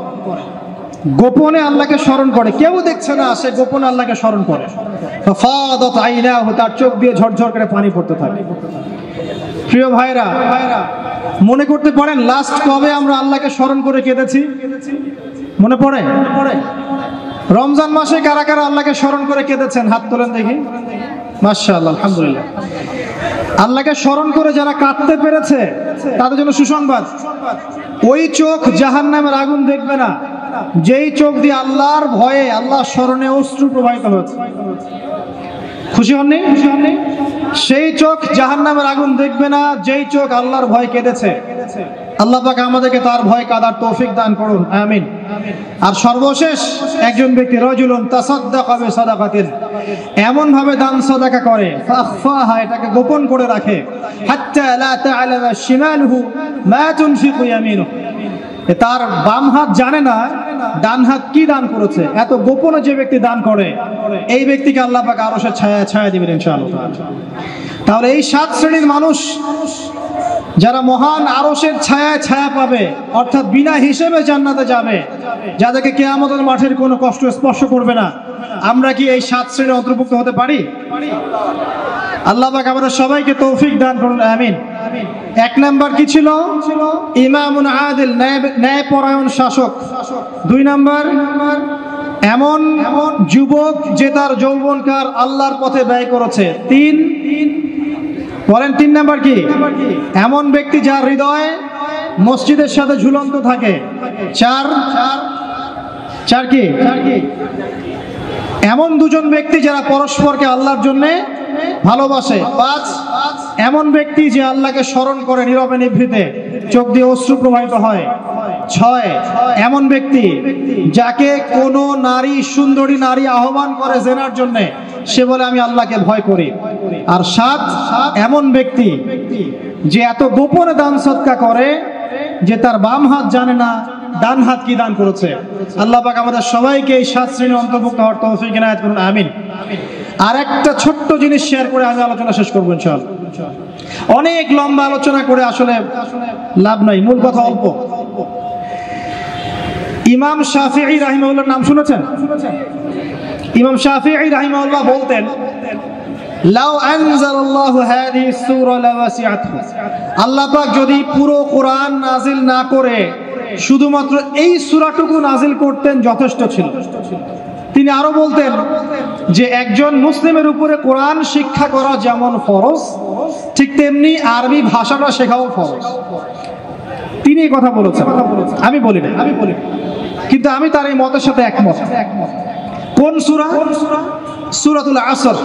গোপনে আল্লাহকে স্মরণ করে, কেউ দেখছে না, সে গোপনে আল্লাহকে স্মরণ করে। ফাদাত আইনাহু, তার চোখ দিয়ে ঝরঝর করে পানি পড়তে থাকে। প্রিয় ভাইরা, মনে করতে পারেন লাস্ট কবে আমরা আল্লাহকে স্মরণ করে কেঁদেছি? মনে পড়ে? রমজান মাসে কারা কারা আল্লাহকে স্মরণ করে কেঁদেছেন? হাত তোলেন দেখি। মাশাআল্লাহ, আলহামদুলিল্লাহ। আল্লাহকে স্মরণ করে যারা কাঁদতে পেরেছে তাদের জন্য সুসংবাদ, ওই চোখ জাহান্নামের আগুন দেখবে না যেই চোখ দিয়ে আল্লাহর ভয়ে আল্লাহর স্মরণে অশ্রু প্রবাহিত হয়েছে। খুশি হননি? সেই চোখ জাহান্নামের আগুন দেখবে না যেই চোখ আল্লাহর ভয় কেঁদেছে। আল্লাহ পাক আমাদেরকে তার ভয় কাঁদার তৌফিক দান করুন, আমিন। আর সর্বশেষ একজন ব্যক্তি রাজুলুন তাসাদ্দাকা বিসাদাকাতিন, এমন ভাবে দান সাদাকা করে, ফাখফাহা, এটাকে গোপন করে রাখে, হাত্তা লা তা'লামা শিমালুহু মা তুনফিকু ইয়ামিনুহু, তার বাম হাত জানে না ডান হাত কি দান করেছে। এত গোপনে যে ব্যক্তি দান করে এই ব্যক্তিকে আল্লাহ পাক আরশের ছায়া দিবেন ইনশাআল্লাহ। তাহলে এই 7 শ্রেণীর মানুষ যারা মহান আরশের ছায়া পাবে, অর্থাৎ বিনা হিসেবে জান্নাতে যাবে, যাদেরকে কিয়ামতের মাঠের কোনো কষ্ট স্পর্শ করবে না, আমরা কি এই 7 শ্রেণীর অন্তর্ভুক্ত হতে পারি? আল্লাহ পাক আমাদের সবাইকে তৌফিক দান করুন, আমিন। 1 নাম্বার কি ছিল? ইমামুন আদিল, ন্যায়পরায়ণ শাসক। 2 নাম্বার এমন যুবক যে তার যৌবনকাল আল্লাহর পথে ব্যয় করেছে। 3 বলেন 3 নাম্বার কি? এমন ব্যক্তি যার হৃদয় মসজিদের সাথে ঝুলন্ত থাকে। 4 কি? এমন দুজন ব্যক্তি যারা পরস্পরকে আল্লাহর জন্য ভালোবাসে। 5 এমন ব্যক্তি যে আল্লাহকে স্মরণ করে নীরবে নিভৃতে, চোখ দিয়ে অশ্রু প্রবাহিত হয়। 6 এমন ব্যক্তি যাকে কোনো নারী, সুন্দরী নারী আহ্বান করে জেনার জন্য, সে বলে আমি আল্লাহকে ভয় করি। আর 7 এমন ব্যক্তি যে এত গোপনে দান সদকা করে যে তার বাম হাত জানে না ডান হাত কি দান করেছে। আল্লাহ পাক আমাদের সবাইকে এই 7 শ্রেণীর অন্তর্ভুক্ত হওয়ার তৌফিক ইনায়াত করুন, আমিন। আর একটা ছোট্ট জিনিস শেয়ার করে আমি আলোচনা শেষ করবো ইনশাআল্লাহ। অনেক লম্বা আলোচনা করে আসলে লাভ নাই, মূল কথা অল্প। ইমাম শাফিঈ রাহিমাহুল্লাহর নাম শুনেছেন? ইমাম শাফিঈ রাহিমাহুল্লাহ বলতেন, লাউ আনজালাল্লাহু হাযিহি সূরা লাওয়াসিআতহু, আল্লাহ পাক যদি পুরো কোরআন নাজিল না করে শুধুমাত্র এই সূরাটুকু নাজিল করতেন যথেষ্ট ছিল। তিনি আরো বলতেন যে একজন মুসলিমের উপরে কোরআন শিক্ষা করা যেমন ফরজ, ঠিক তেমনি আরবি ভাষাটা শেখাও ফরজ। তিনি এই কথা বলেছেন, আমি বলি না, কিন্তু আমি তার এই মতের সাথে একমত। কোন সূরা? সূরাতুল আসর।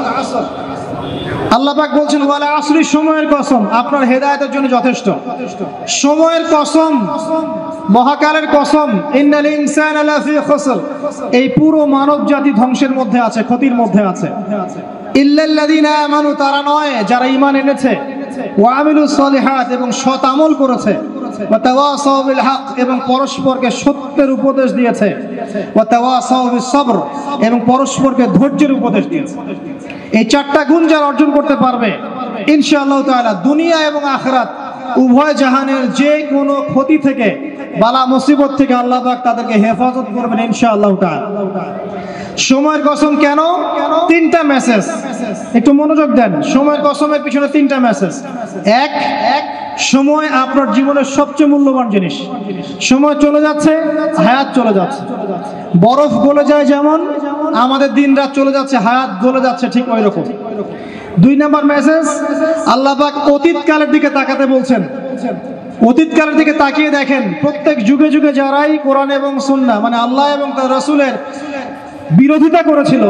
আল্লাহ পাক বলছেন ওয়ালা আসরি, সময়ের কসম, আপনার হেদায়েতের জন্য যথেষ্ট। সময়ের কসম, মহাকালের কসম, ইন্নাল ইনসানা লাফি খুসর, এই পুরো মানব জাতি ধ্বংসের মধ্যে আছে, ক্ষতির মধ্যে আছে। ইল্লাল্লাযিনা আমানু, তারা নয় যারা ঈমান এনেছে, ওয়া আমিলুস সলিহাত, এবং সৎ আমল করেছে, ওয়া তাওয়াসাউ বিল হক, এবং পরস্পরকে সত্যের উপদেশ দিয়েছে, ওয়া তাওয়াসাউ বিস সবর, এবং পরস্পরকে ধৈর্যের উপদেশ দিয়েছে। এই 4টা গুণ যারা অর্জন করতে পারবে ইনশাআল্লাহ তাআলা দুনিয়া এবং আখিরাত উভয় জাহানের যে কোনো ক্ষতি থেকে, বালা মুসিবত থেকে আল্লাহ পাক তাদেরকে হেফাজত করবেন ইনশাআল্লাহ তাআলা। সময়ের কসম কেন? 3টা মেসেজ, একটু মনোযোগ দেন। সময়ের কসমের পিছনে 3টা মেসেজ। 1, সময় আপনার জীবনের সবচেয়ে মূল্যবান জিনিস। সময় চলে যাচ্ছে, হায়াত চলে যাচ্ছে। বরফ গলে যায় যেমন আমাদের দিন রাত চলে যাচ্ছে, হায়াত গলে যাচ্ছে, ঠিক ওই রকম। 2 নাম্বার মেসেজ, আল্লাহ পাক অতীতকালের দিকে তাকাতে বলছেন। অতীতকালের দিকে তাকিয়ে দেখেন, প্রত্যেক যুগে যুগে যারাই কোরআন এবং সুন্নাহ মানে আল্লাহ এবং তার রাসূলের বিরোধিতা করেছিল,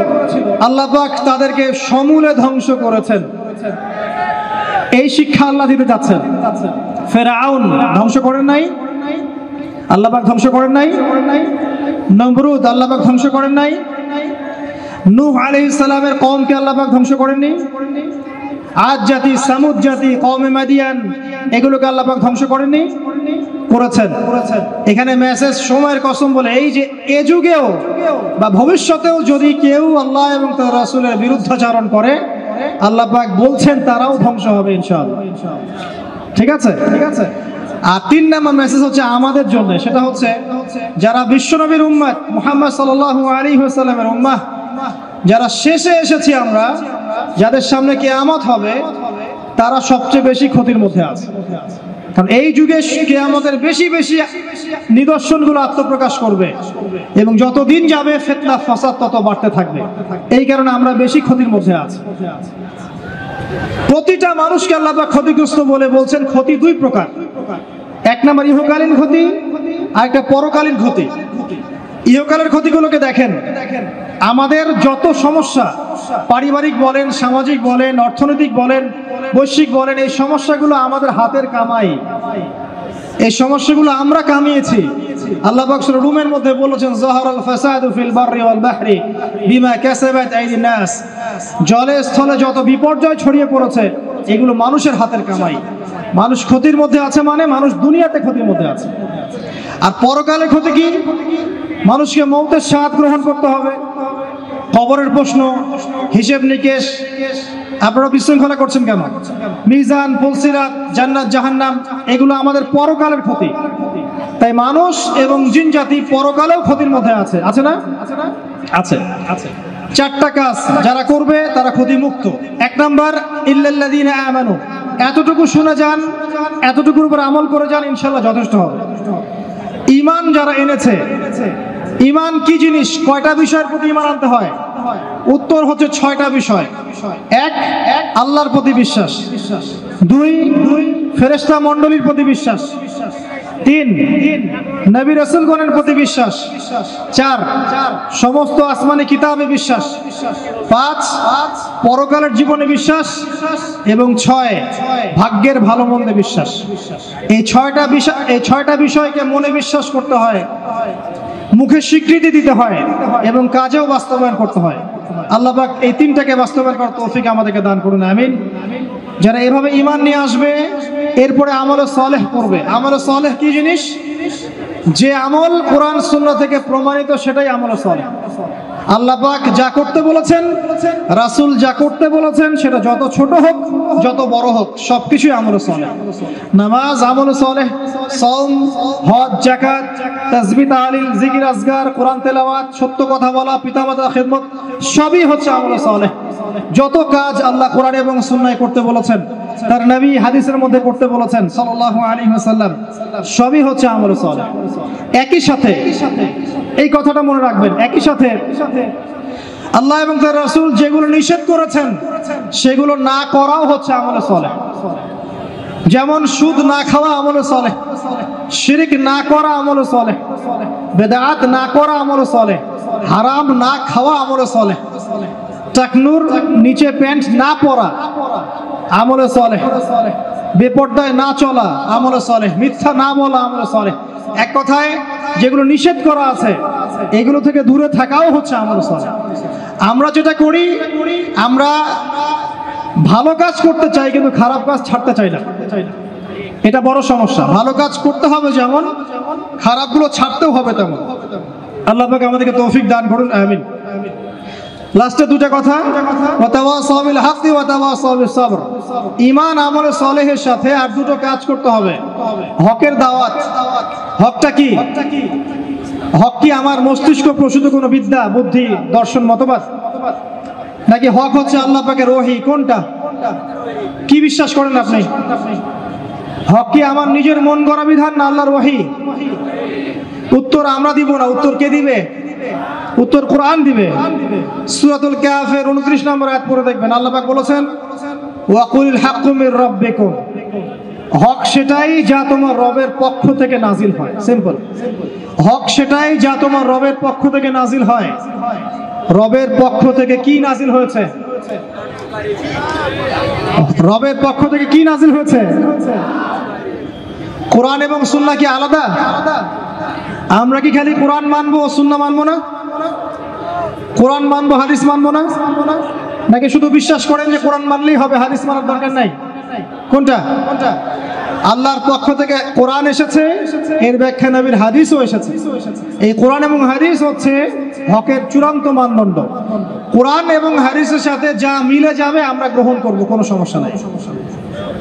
আল্লাহ পাক তাদেরকে সমূলে ধ্বংস করেছেন। এই শিক্ষা আল্লাহ দিতে যাচ্ছেন। ফেরাউন ধ্বংস করেন নাই, আল্লাহ পাক ধ্বংস করেন নাই। নমরুদ আল্লাহ পাক ধ্বংস করেন নাই। নূহ আলাইহিস সালামের কওমকে আল্লাহ পাক ধ্বংস করেননি। আদ জাতি, সামুদ জাতি, কওমে মাদিয়ান, এগুলোকে আল্লাহ পাক ধ্বংস করেননি, করেছেন। এখানে মেসেজ সময়ের কসম বলে, এই যে এ যুগেও বা ভবিষ্যতেও যদি কেউ আল্লাহ এবং তার রাসূলের বিরুদ্ধাচরণ করে, আল্লাহ পাক বলছেন তারাও ধ্বংস হবে ইনশাআল্লাহ। ঠিক আছে। আর 3 নম্বর মেসেজ হচ্ছে আমাদের জন্য, সেটা হচ্ছে যারা বিশ্বনবীর উম্মত মুহাম্মদ সাল্লাল্লাহু আলাইহি ওয়াসাল্লামের উম্মাহ, যারা শেষে এসেছি আমরা, যাদের সামনে কিয়ামত হবে, তারা সবচেয়ে বেশি ক্ষতির মধ্যে আছে। কারণ এই যুগে কিয়ামতের বেশি বেশি নিদর্শনগুলো আত্মপ্রকাশ করবে এবং যত দিন যাবে ফিতনা ফাসাদ তত বাড়তে থাকবে। এই কারণে আমরা বেশি ক্ষতির মধ্যে আছি। প্রতিটা মানুষকে আল্লাহ পাক ক্ষতিগ্রস্ত বলে বলছেন ক্ষতি 2 প্রকার। 1 নম্বর ইহকালীন ক্ষতি, আর একটা পরকালীন ক্ষতি। ইহকালের ক্ষতিগুলোকে দেখেন, আমাদের যত সমস্যা, পারিবারিক বলেন, সামাজিক বলেন, অর্থনৈতিক বলেন, বৈশ্বিক বলেন, এই সমস্যাগুলো আমাদের হাতের কামাই। এই সমস্যাগুলো আমরা কামিয়েছি। আল্লাহ পাক সূরা রুমের মধ্যে বলেছেন, যাহারাল ফাসাদু ফিল বাররি ওয়াল বাহরি বিমা কাসাবাত আইদিন নাস। জলে স্থলে যত বিপর্যয় ছড়িয়ে পড়েছে, এগুলো মানুষের হাতের কামাই। মানুষ ক্ষতির মধ্যে আছে, মানে মানুষ দুনিয়াতে ক্ষতির মধ্যে আছে। আর পরকালে ক্ষতি কি? মানুষকে মৌতের স্বাদ গ্রহণ করতে হবে, কবরের প্রশ্ন, হিসেব নিকেশ। আপনারা বিশৃঙ্খলা করছেন কেন? মিজান, ফুলসিরাত, জান্নাত, জাহান্নাম, এগুলো আমাদের পরকালের ক্ষতি। তাই মানুষ এবং জিন জাতি পরকালেও ক্ষতির মধ্যে আছে, আছে না? আছে। 4টা কাজ যারা করবে তারা ক্ষতিমুক্ত। 1 নাম্বার ইল্লাল্লাযীনা আমানু। এতটুকু শুনে যান, এতটুকুর উপর আমল করে যান, ইনশাআল্লাহ যথেষ্ট হবে। ঈমান যারা এনেছে, ঈমান কি জিনিস? কয়টা বিষয়ের প্রতি ঈমান আনতে হয়? উত্তর হচ্ছে 6টা বিষয়। 1, আল্লাহর প্রতি বিশ্বাস। 2, ফেরেশতা মণ্ডলীর প্রতি বিশ্বাস। 3, নবী রাসূলগণের প্রতি বিশ্বাস। 4, সমস্ত আসমানি কিতাবে বিশ্বাস। 5, পরকালের জীবনে বিশ্বাস। এবং 6, ভাগ্যের ভালো মন্দে বিশ্বাস। এই 6টা বিষয়কে মনে বিশ্বাস করতে হয়, মুখে স্বীকৃতি দিতে হয় এবং কাজেও বাস্তবায়ন করতে হয়। আল্লাহ পাক এই 3টাকে বাস্তবায়ন করার তৌফিক আমাদেরকে দান করুন, আমিন। যারা এভাবে ঈমান নিয়ে আসবে, এরপরে আমলে সালেহ করবে। আমলে সালেহ কি জিনিস? যে আমল কোরআন সুন্নাহ থেকে প্রমাণিত, সেটাই আমলে সালেহ। আল্লাহ পাক যা করতে বলেছেন, রাসূল যা করতে বলেছেন, সেটা যত ছোট হোক যত বড় হোক, সবকিছুই আমলে সালেহ। নামাজ আমলে সালেহ, সাওম, হজ, যাকাত, তাসবিহ, তাহলিল, জিকির, আজকার, কোরআন তেলাওয়াত, সত্য কথা বলা, পিতামাতার খিদমত, সবই হচ্ছে আমলে সালেহ। যত কাজ আল্লাহ কোরআন এবং সুন্নাহয় করতে বলেছেন, তার নবী হাদিসের মধ্যে করতে বলেছেন সাল্লাল্লাহু আলাইহি ওয়াসাল্লাম, সবই হচ্ছে আমলে সালেহ। একই সাথে এই কথাটা মনে রাখবেন, একই সাথে আল্লাহ এবং তার রাসূল যেগুলো নিষেধ করেছেন, সেগুলো না করাও হচ্ছে আমলে সালেহ। যেমন সুদ না খাওয়া আমলে সালেহ, শিরক না করা আমলে সালেহ, বেদাত না করা আমলে সালেহ, হারাম না খাওয়া আমলে সালেহ, টাকনুর নিচে প্যান্ট না পরা আমলে সালেহ, বেপরদায় না চলা আমলে সালেহ, মিথ্যা না বলা আমলে সালেহ। এক কথায় যেগুলো নিষেধ করা আছে, এগুলো থেকে দূরে থাকাও হচ্ছে আমলে সালেহ। আমরা যেটা করি, আমরা ভালো কাজ করতে চাই কিন্তু খারাপ কাজ ছাড়তে চাই না। এটা বড় সমস্যা। ভালো কাজ করতে হবে যেমন, খারাপগুলো ছাড়তেও হবে তেমন। আল্লাহ পাক আমাদেরকে তৌফিক দান করুন, আমিন। লাস্টে 2টা কথা, ওয়াতাওয়াসাউ বিল হাক্কি ওয়াতাওয়াসাউ বিস সাবর। ঈমান আমলে সালেহের সাথে আর 2টো কাজ করতে হবে। হকের দাওয়াত। হকটা কি? হক কি আমার মস্তিষ্ক প্রসূত কোনো বিদ্যা, বুদ্ধি, দর্শন, মতবাদ? নাকি হক হচ্ছে আল্লাহ পাকের ওহী? কোনটা? কি বিশ্বাস করেন আপনি? হক কি আমার নিজের মন গড়া বিধান না আল্লাহর ওহী? উত্তর আমরা দিব না, উত্তর কে দিবে? উত্তর কোরআন দিবে। সূরাতুল কাফের 29 নম্বর আয়াত পড়ে দেখবেন, আল্লাহ পাক বলেছেন, ওয়াকুলিল হাক্কু মির রাব্বিকুম। হক সেটাই যা তোমার রবের পক্ষ থেকে নাজিল হয়। সিম্পল। হক সেটাই যা তোমার রবের পক্ষ থেকে নাজিল হয়। রবের পক্ষ থেকে কি নাজিল হয়েছে? রবের পক্ষ থেকে কি নাজিল হয়েছে? কোরআন এবং সুন্নাহ কি আলাদা? আমরা কি খালি কোরআন মানবো, সুন্নাহ মানবো না? কোরআন মানবো, হাদিস মানবো না? নাকি শুধু বিশ্বাস করেন যে কোরআন মানলেই হবে, হাদিস মানার দরকার নাই? কোনটা? আল্লাহর পক্ষ থেকে কোরআন এসেছে, এর ব্যাখ্যা নবীর হাদিসও এসেছে। এই কোরআন এবং হাদিস হচ্ছে হকের চূড়ান্ত মানদণ্ড। কোরআন এবং হাদিসের সাথে যা মিলে যাবে আমরা গ্রহণ করব, কোনো সমস্যা নাই।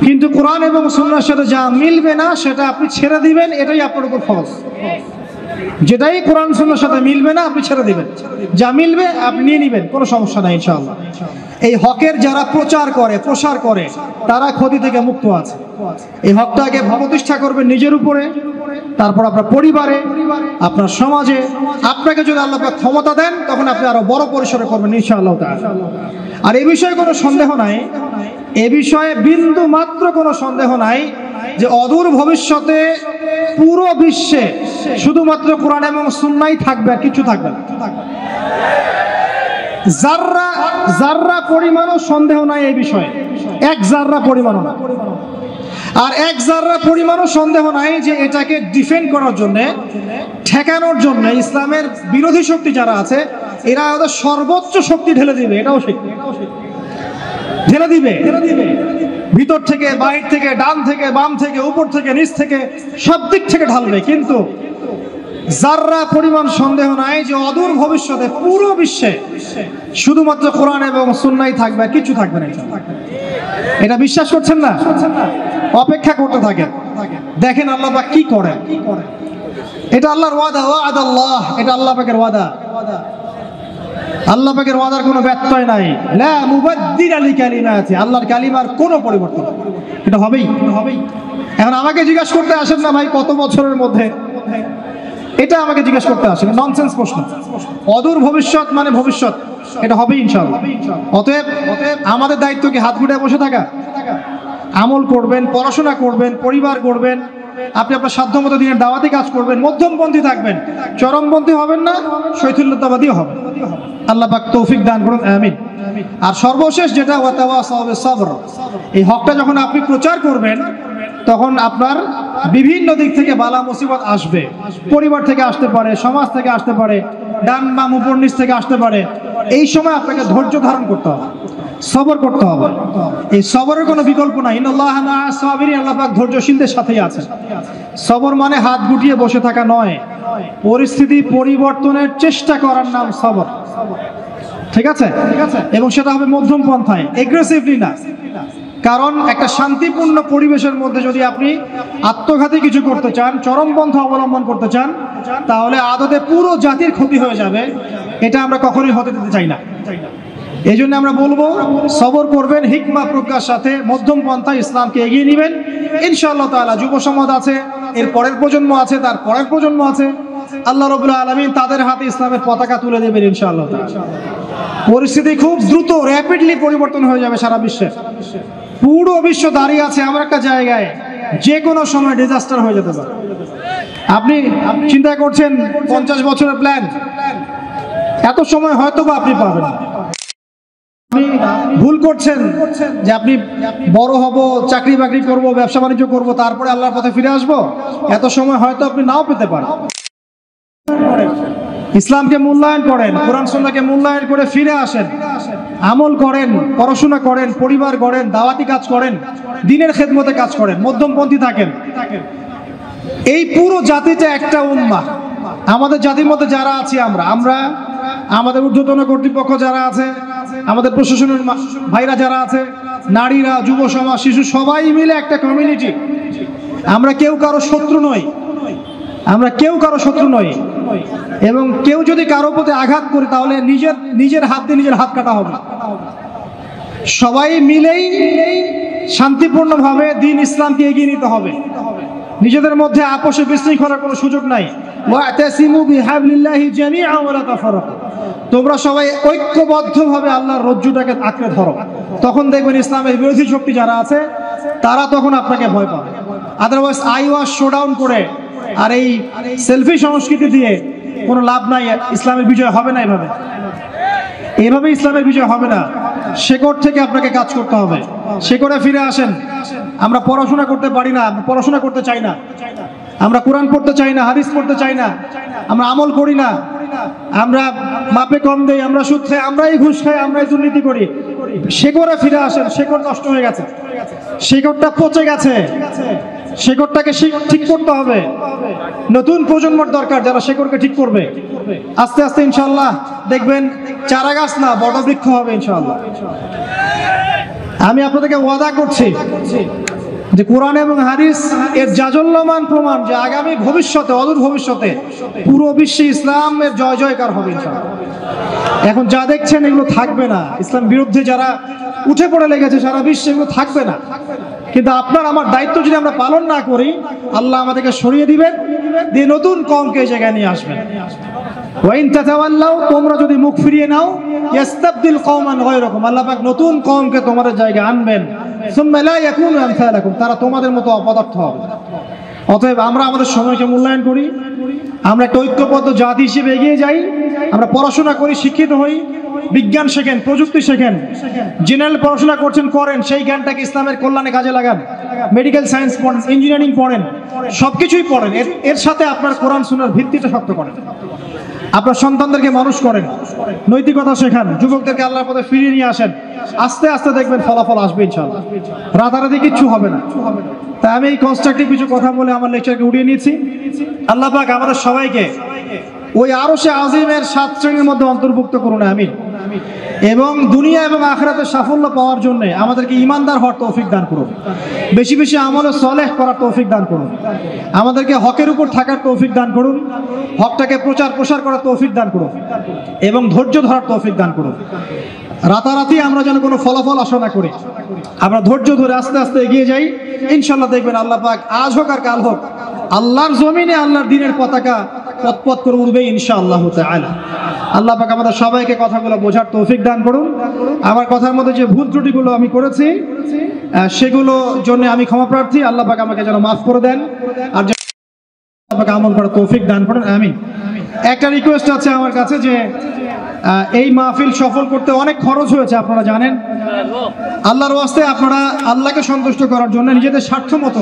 কিন্তু কোরআন এবং সুন্নাহর সাথে যা মিলবে না সেটা আপনি ছেড়ে দিবেন, এটাই আপনার উপর ফরজ। যেটাই কোরআন সুন্নাহর সাথে মিলবে না আপনি ছেড়ে দিবেন, যা মিলবে আপনি নিয়ে নেবেন, কোনো সমস্যা নাই ইনশাআল্লাহ। এই হকের যারা প্রচার করে, প্রসার করে, তারা ক্ষতি থেকে মুক্ত আছে। এই হকটাকে প্রতিষ্ঠা করবেন নিজের উপরে, তারপর আপনার পরিবারে, আপনার সমাজে। আপনাকে যদি আল্লাহ পাক ক্ষমতা দেন তখন আপনি আরো বড় পরিসরে করবেন ইনশাআল্লাহ তাআলা। আর এই বিষয়ে কোনো সন্দেহ নাই, এ বিষয়ে বিন্দু মাত্র কোনো সন্দেহ নাই যে অদূর ভবিষ্যতে পুরো বিশ্বে শুধুমাত্র কোরআন এবং সুন্নাহই থাকবে, আর কিছু থাকবে না। জাররা জাররা পরিমাণও সন্দেহ নাই এই বিষয়ে, এক জাররা পরিমাণও না। আর এক জাররা পরিমাণও সন্দেহ নাই যে এটাকে ডিফেন্ড করার জন্য, ঠেকানোর জন্য ইসলামের বিরোধী শক্তি যারা আছে এরা ওদের সর্বোচ্চ শক্তি ঢেলে দিবে, এটাও ঢেলে দিবে। ভিতর থেকে, বাহির থেকে, ডান থেকে, বাম থেকে, উপর থেকে, নিচ থেকে, সব দিক থেকে ঢালবে। কিন্তু জাররা পরিমাণ সন্দেহ নাই যে অদূর ভবিষ্যতে পুরো বিশ্বে শুধুমাত্র কোরআন এবং সুন্নাহই থাকবে, আর কিছু থাকবে না। এটা বিশ্বাস করছেন না? অপেক্ষা করতে থাকেন, দেখেন আল্লাহ পাক কি করেন। এটা আল্লাহর ওয়াদা, ওয়াদাল্লাহ, এটা আল্লাহ পাকের ওয়াদা। আল্লাহ পাকের ওয়াদার কোনো ব্যত্যয় নাই। লা মুবাদদিলা লিকালিমাতি, আল্লাহর কালিমার কোনো পরিবর্তন, এটা হবেই। এখন আমাকে জিজ্ঞাসা করতে আসেন না ভাই কত বছরের মধ্যে, এটা আমাকে জিজ্ঞাসা করতে আসেন, ননসেন্স প্রশ্ন। অদূর ভবিষ্যৎ মানে ভবিষ্যৎ, এটা হবেই ইনশাআল্লাহ। অতএব আমাদের দায়িত্ব কি হাত গুটিয়ে বসে থাকা? আমল করবেন, পড়াশোনা করবেন, পরিবার করবেন, আপনি আপনার সাধ্যমতো দিনের দাওয়াতি কাজ করবেন, মধ্যমপন্থী থাকবেন, চরমপন্থী হবেন না, শৈথিল্যতাবাদীও হবেন। আল্লাহ পাক তৌফিক দান করুন, আমিন। আর সর্বশেষ যেটা ওয়াতাওয়াসাউ বিস-সাবর, এই হকটা যখন আপনি প্রচার করবেন তখন আপনার বিভিন্ন দিক থেকে বালা মুসিবত আসবে। পরিবার থেকে আসতে পারে, সমাজ থেকে আসতে পারে, ডান বাম উপর নিচ থেকে আসতে পারে। এই সময় আপনাকে ধৈর্য ধারণ করতে হবে, সবর করতে হবে। এই সবরের কোনো বিকল্প নাই। ইন্নাল্লাহা মা'আস সাবিরিন, আল্লাহ পাক ধৈর্যশীলদের সাথেই আছেন। সবর মানে হাত গুটিয়ে বসে থাকা নয়, পরিস্থিতি পরিবর্তনের চেষ্টা করার নাম সবর। ঠিক আছে? এবং সেটা হবে মধ্যম পন্থায়, এগ্রেসিভলি না। কারণ একটা শান্তিপূর্ণ পরিবেশের মধ্যে যদি আপনি আত্মঘাতী কিছু করতে চান, চরমপন্থা অবলম্বন করতে চান, তাহলে আদতে পুরো জাতির ক্ষতি হয়ে যাবে। এটা আমরা কখনোই হতে দিতে চাই না। এই জন্য আমরা বলবো সবর করবেন, হিকমা প্রজ্ঞার সাথে মধ্যম পন্থায় ইসলামকে এগিয়ে নেবেন ইনশাআল্লাহ তাআলা। যুব সমাজ আছে, এর পরের প্রজন্ম আছে, তার পরের প্রজন্ম আছে, আল্লাহ রাব্বুল আলামিন তাদের হাতে ইসলামের পতাকা তুলে দেবেন ইনশাআল্লাহ তাআলা। পরিস্থিতি খুব দ্রুত, র্যাপিডলি পরিবর্তন হয়ে যাবে সারা বিশ্বে। পুরো বিশ্ব দাঁড়িয়ে আছে এমন একটা জায়গায়, যে কোনো সময় ডিজাস্টার হয়ে যেতে পারে। আপনি চিন্তা করছেন 50 বছরের প্ল্যান, এত সময় হয়তো বা আপনি পাবেন। আপনি ভুল করছেন যে আপনি বড় হব, চাকরি বাকরি করব, ব্যবসা বাণিজ্য করব, তারপরে আল্লাহর পথে ফিরে আসব, এত সময় হয়তো আপনি নাও পেতে পারেন। ইসলামকে মূল্যায়ন করেন, কোরআন সুন্নাহকে মূল্যায়ন করে ফিরে আসেন, আমল করেন, পড়াশোনা করেন, পরিবার করেন, দাওয়াতি কাজ করেন, দ্বীনের খেদমতে কাজ করেন, মধ্যমপন্থী থাকেন। এই পুরো জাতিটা একটা উম্মাহ। আমাদের জাতির মধ্যে যারা আছি আমরা আমাদের ঊর্ধ্বতন কর্তৃপক্ষ যারা আছে, আমাদের প্রশাসনের ভাইরা যারা আছে, নারীরা, যুব সমাজ, শিশু, সবাই মিলে একটা কমিউনিটি। আমরা কেউ কারো শত্রু নই, আমরা কেউ কারো শত্রু নই। এবং কেউ যদি কারো প্রতি আঘাত করে তাহলে নিজের হাত দিয়ে নিজের হাত কাটা হবে। সবাই মিলেই শান্তিপূর্ণভাবে দ্বীন ইসলামকে এগিয়ে নিতে হবে। নিজেদের মধ্যে আপোষে বিশৃঙ্খলার কোনো সুযোগ নাই। ওয়াতাসিমু বিহাবলিল্লাহি জামিআন ওয়া লা তাফারাকু, তোমরা সবাই ঐক্যবদ্ধভাবে আল্লাহর রজ্জুটাকে আঁকড়ে ধরো। তখন দেখবেন ইসলামের বিরোধী শক্তি যারা আছে তারা তখন আপনাকে ভয় পাবে। আদারওয়াইজ আই ওয়াজ শোডাউন করে আর এই সেলফি সংস্কৃতি দিয়ে কোনো লাভ নাই। ইসলামের বিজয় হবে না, এভাবে ইসলামের বিজয় হবে না। শেকড় থেকে আপনাকে কাজ করতে হবে। শেকড়ে ফিরে আসেন। আমরা পড়াশোনা করতে পারি না, পড়াশোনা করতে চাই না, আমরা কোরআন পড়তে চাই না, হাদিস পড়তে চাই না, আমরা আমল করি না, আমরা মাপে কম দেই, আমরা সুদ খাই, আমরাই ঘুষ খাই, আমরাই দুর্নীতি করি। শেকড়ে ফিরে আসেন। শেকড় নষ্ট হয়ে গেছে, শেকড়টা পচে গেছে, শেকড়টাকে ঠিক করতে হবে। নতুন প্রজন্মের দরকার যারা শেকড়কে ঠিক করবে। আস্তে আস্তে ইনশাআল্লাহ দেখবেন চারা গাছ না বড় বৃক্ষ হবে ইনশাআল্লাহ। আমি আপনাদেরকে ওয়াদা করছি যে কোরআন এবং হাদিস এর জাজল্যমান প্রমাণ যে আগামী ভবিষ্যতে, অদূর ভবিষ্যতে পুরো বিশ্বে ইসলামের জয় জয়কার হবে ইনশাআল্লাহ। এখন যা দেখছেন এগুলো থাকবে না। ইসলাম বিরুদ্ধে যারা উঠে পড়ে লেগেছে সারা বিশ্বে, এগুলো থাকবে না। কিন্তু আপনার আমার দায়িত্ব যদি আমরা পালন না করি, আল্লাহ আমাদেরকে সরিয়ে দিবেন, দিয়ে নতুন কওমকে এই জায়গায় নিয়ে আসবেন। ওয়াইন তাতাওয়াল্লাউ, তোমরা যদি মুখ ফিরিয়ে নাও, ইস্তাবদিল কওমান গায়রাকুম, আল্লাহ পাক নতুন কওমকে তোমাদের জায়গায় আনবেন। সুম্মা লা ইয়াকুনু আমসালাকুম, তারা তোমাদের মতো অপদার্থ হবে। অতএব আমরা আমাদের সময়কে মূল্যায়ন করি, আমরা একটা ঐক্যবদ্ধ জাতি হিসেবে এগিয়ে যাই, আমরা পড়াশোনা করি, শিক্ষিত হই, বিজ্ঞান শেখেন, প্রযুক্তি শেখেন, জেনারেল পড়াশোনা করছেন করেন, সেই জ্ঞানটাকে ইসলামের কল্যাণে কাজে লাগান। মেডিকেল সায়েন্স পড়েন, ইঞ্জিনিয়ারিং পড়েন, সবকিছুই পড়েন। এর সাথে আপনার কোরআন সুন্নাহর ভিত্তিটা শক্ত করেন। আপনার সন্তানদেরকে মানুষ করেন, নৈতিকতা শেখান, যুবকদেরকে আল্লাহর পথে ফিরিয়ে নিয়ে আসেন। আস্তে আস্তে দেখবেন ফলাফল আসবে ইনশাআল্লাহ। রাতারাতি কিচ্ছু হবে না। তাই আমি এই কনস্ট্রাকটিভ কিছু কথা বলে আমার লেকচারকে উড়িয়ে নিয়েছি। আল্লাহ পাক আমাদের সবাইকে ওই আরশে আজিমের 7 শ্রেণীর মধ্যে অন্তর্ভুক্ত করুন, আমিন। এবং দুনিয়া এবং আখিরাতে সাফল্য পাওয়ার জন্য আমাদেরকে ঈমানদার হওয়ার তৌফিক দান করুন, বেশি বেশি আমল সালেহ করার তৌফিক দান করুন, আমাদেরকে হকের উপর থাকার তৌফিক দান করুন, হকটাকে প্রচার প্রসার করার তৌফিক দান করুন, এবং ধৈর্য ধরার তৌফিক দান করুন। রাতারাতি আমরা যেন কোনো ফলাফল আশা না করি, আমরা ধৈর্য ধরে আস্তে আস্তে এগিয়ে যাই। ইনশাআল্লাহ দেখবেন আল্লাহ পাক আজ হোক আর কাল হোক আল্লাহর জমিনে আল্লাহর দ্বীনের পতাকা পথ করে উঠবে ইনশাআল্লাহ তাআলা। আল্লাহ পাক আমাদের সবাইকে কথাগুলো বোঝার তৌফিক দান করুন। আমার কথার মধ্যে যে ভুল ত্রুটিগুলো আমি করেছি সেগুলো জন্য আমি ক্ষমা প্রার্থী। আল্লাহ পাক আমাকে যেন মাফ করে দেন, আর আল্লাহ পাক আমল করার তৌফিক দান করেন, আমিন। একটা রিকোয়েস্ট আছে আমার কাছে যে এই মাহফিল সফল করতে অনেক খরচ হয়েছে, আপনারা জানেন। আল্লাহর ওয়াস্তে আপনারা আল্লাহকে সন্তুষ্ট করার জন্য নিজেদের স্বার্থ মতো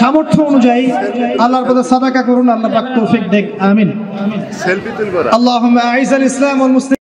সামর্থ্য অনুযায়ী আল্লাহর পথে সাদাকা করুন। আল্লাহ পাক তৌফিক দেন, আমিন। আল্লাহুম্মা আইযাল ইসলাম ওয়াল মুসলিমিন।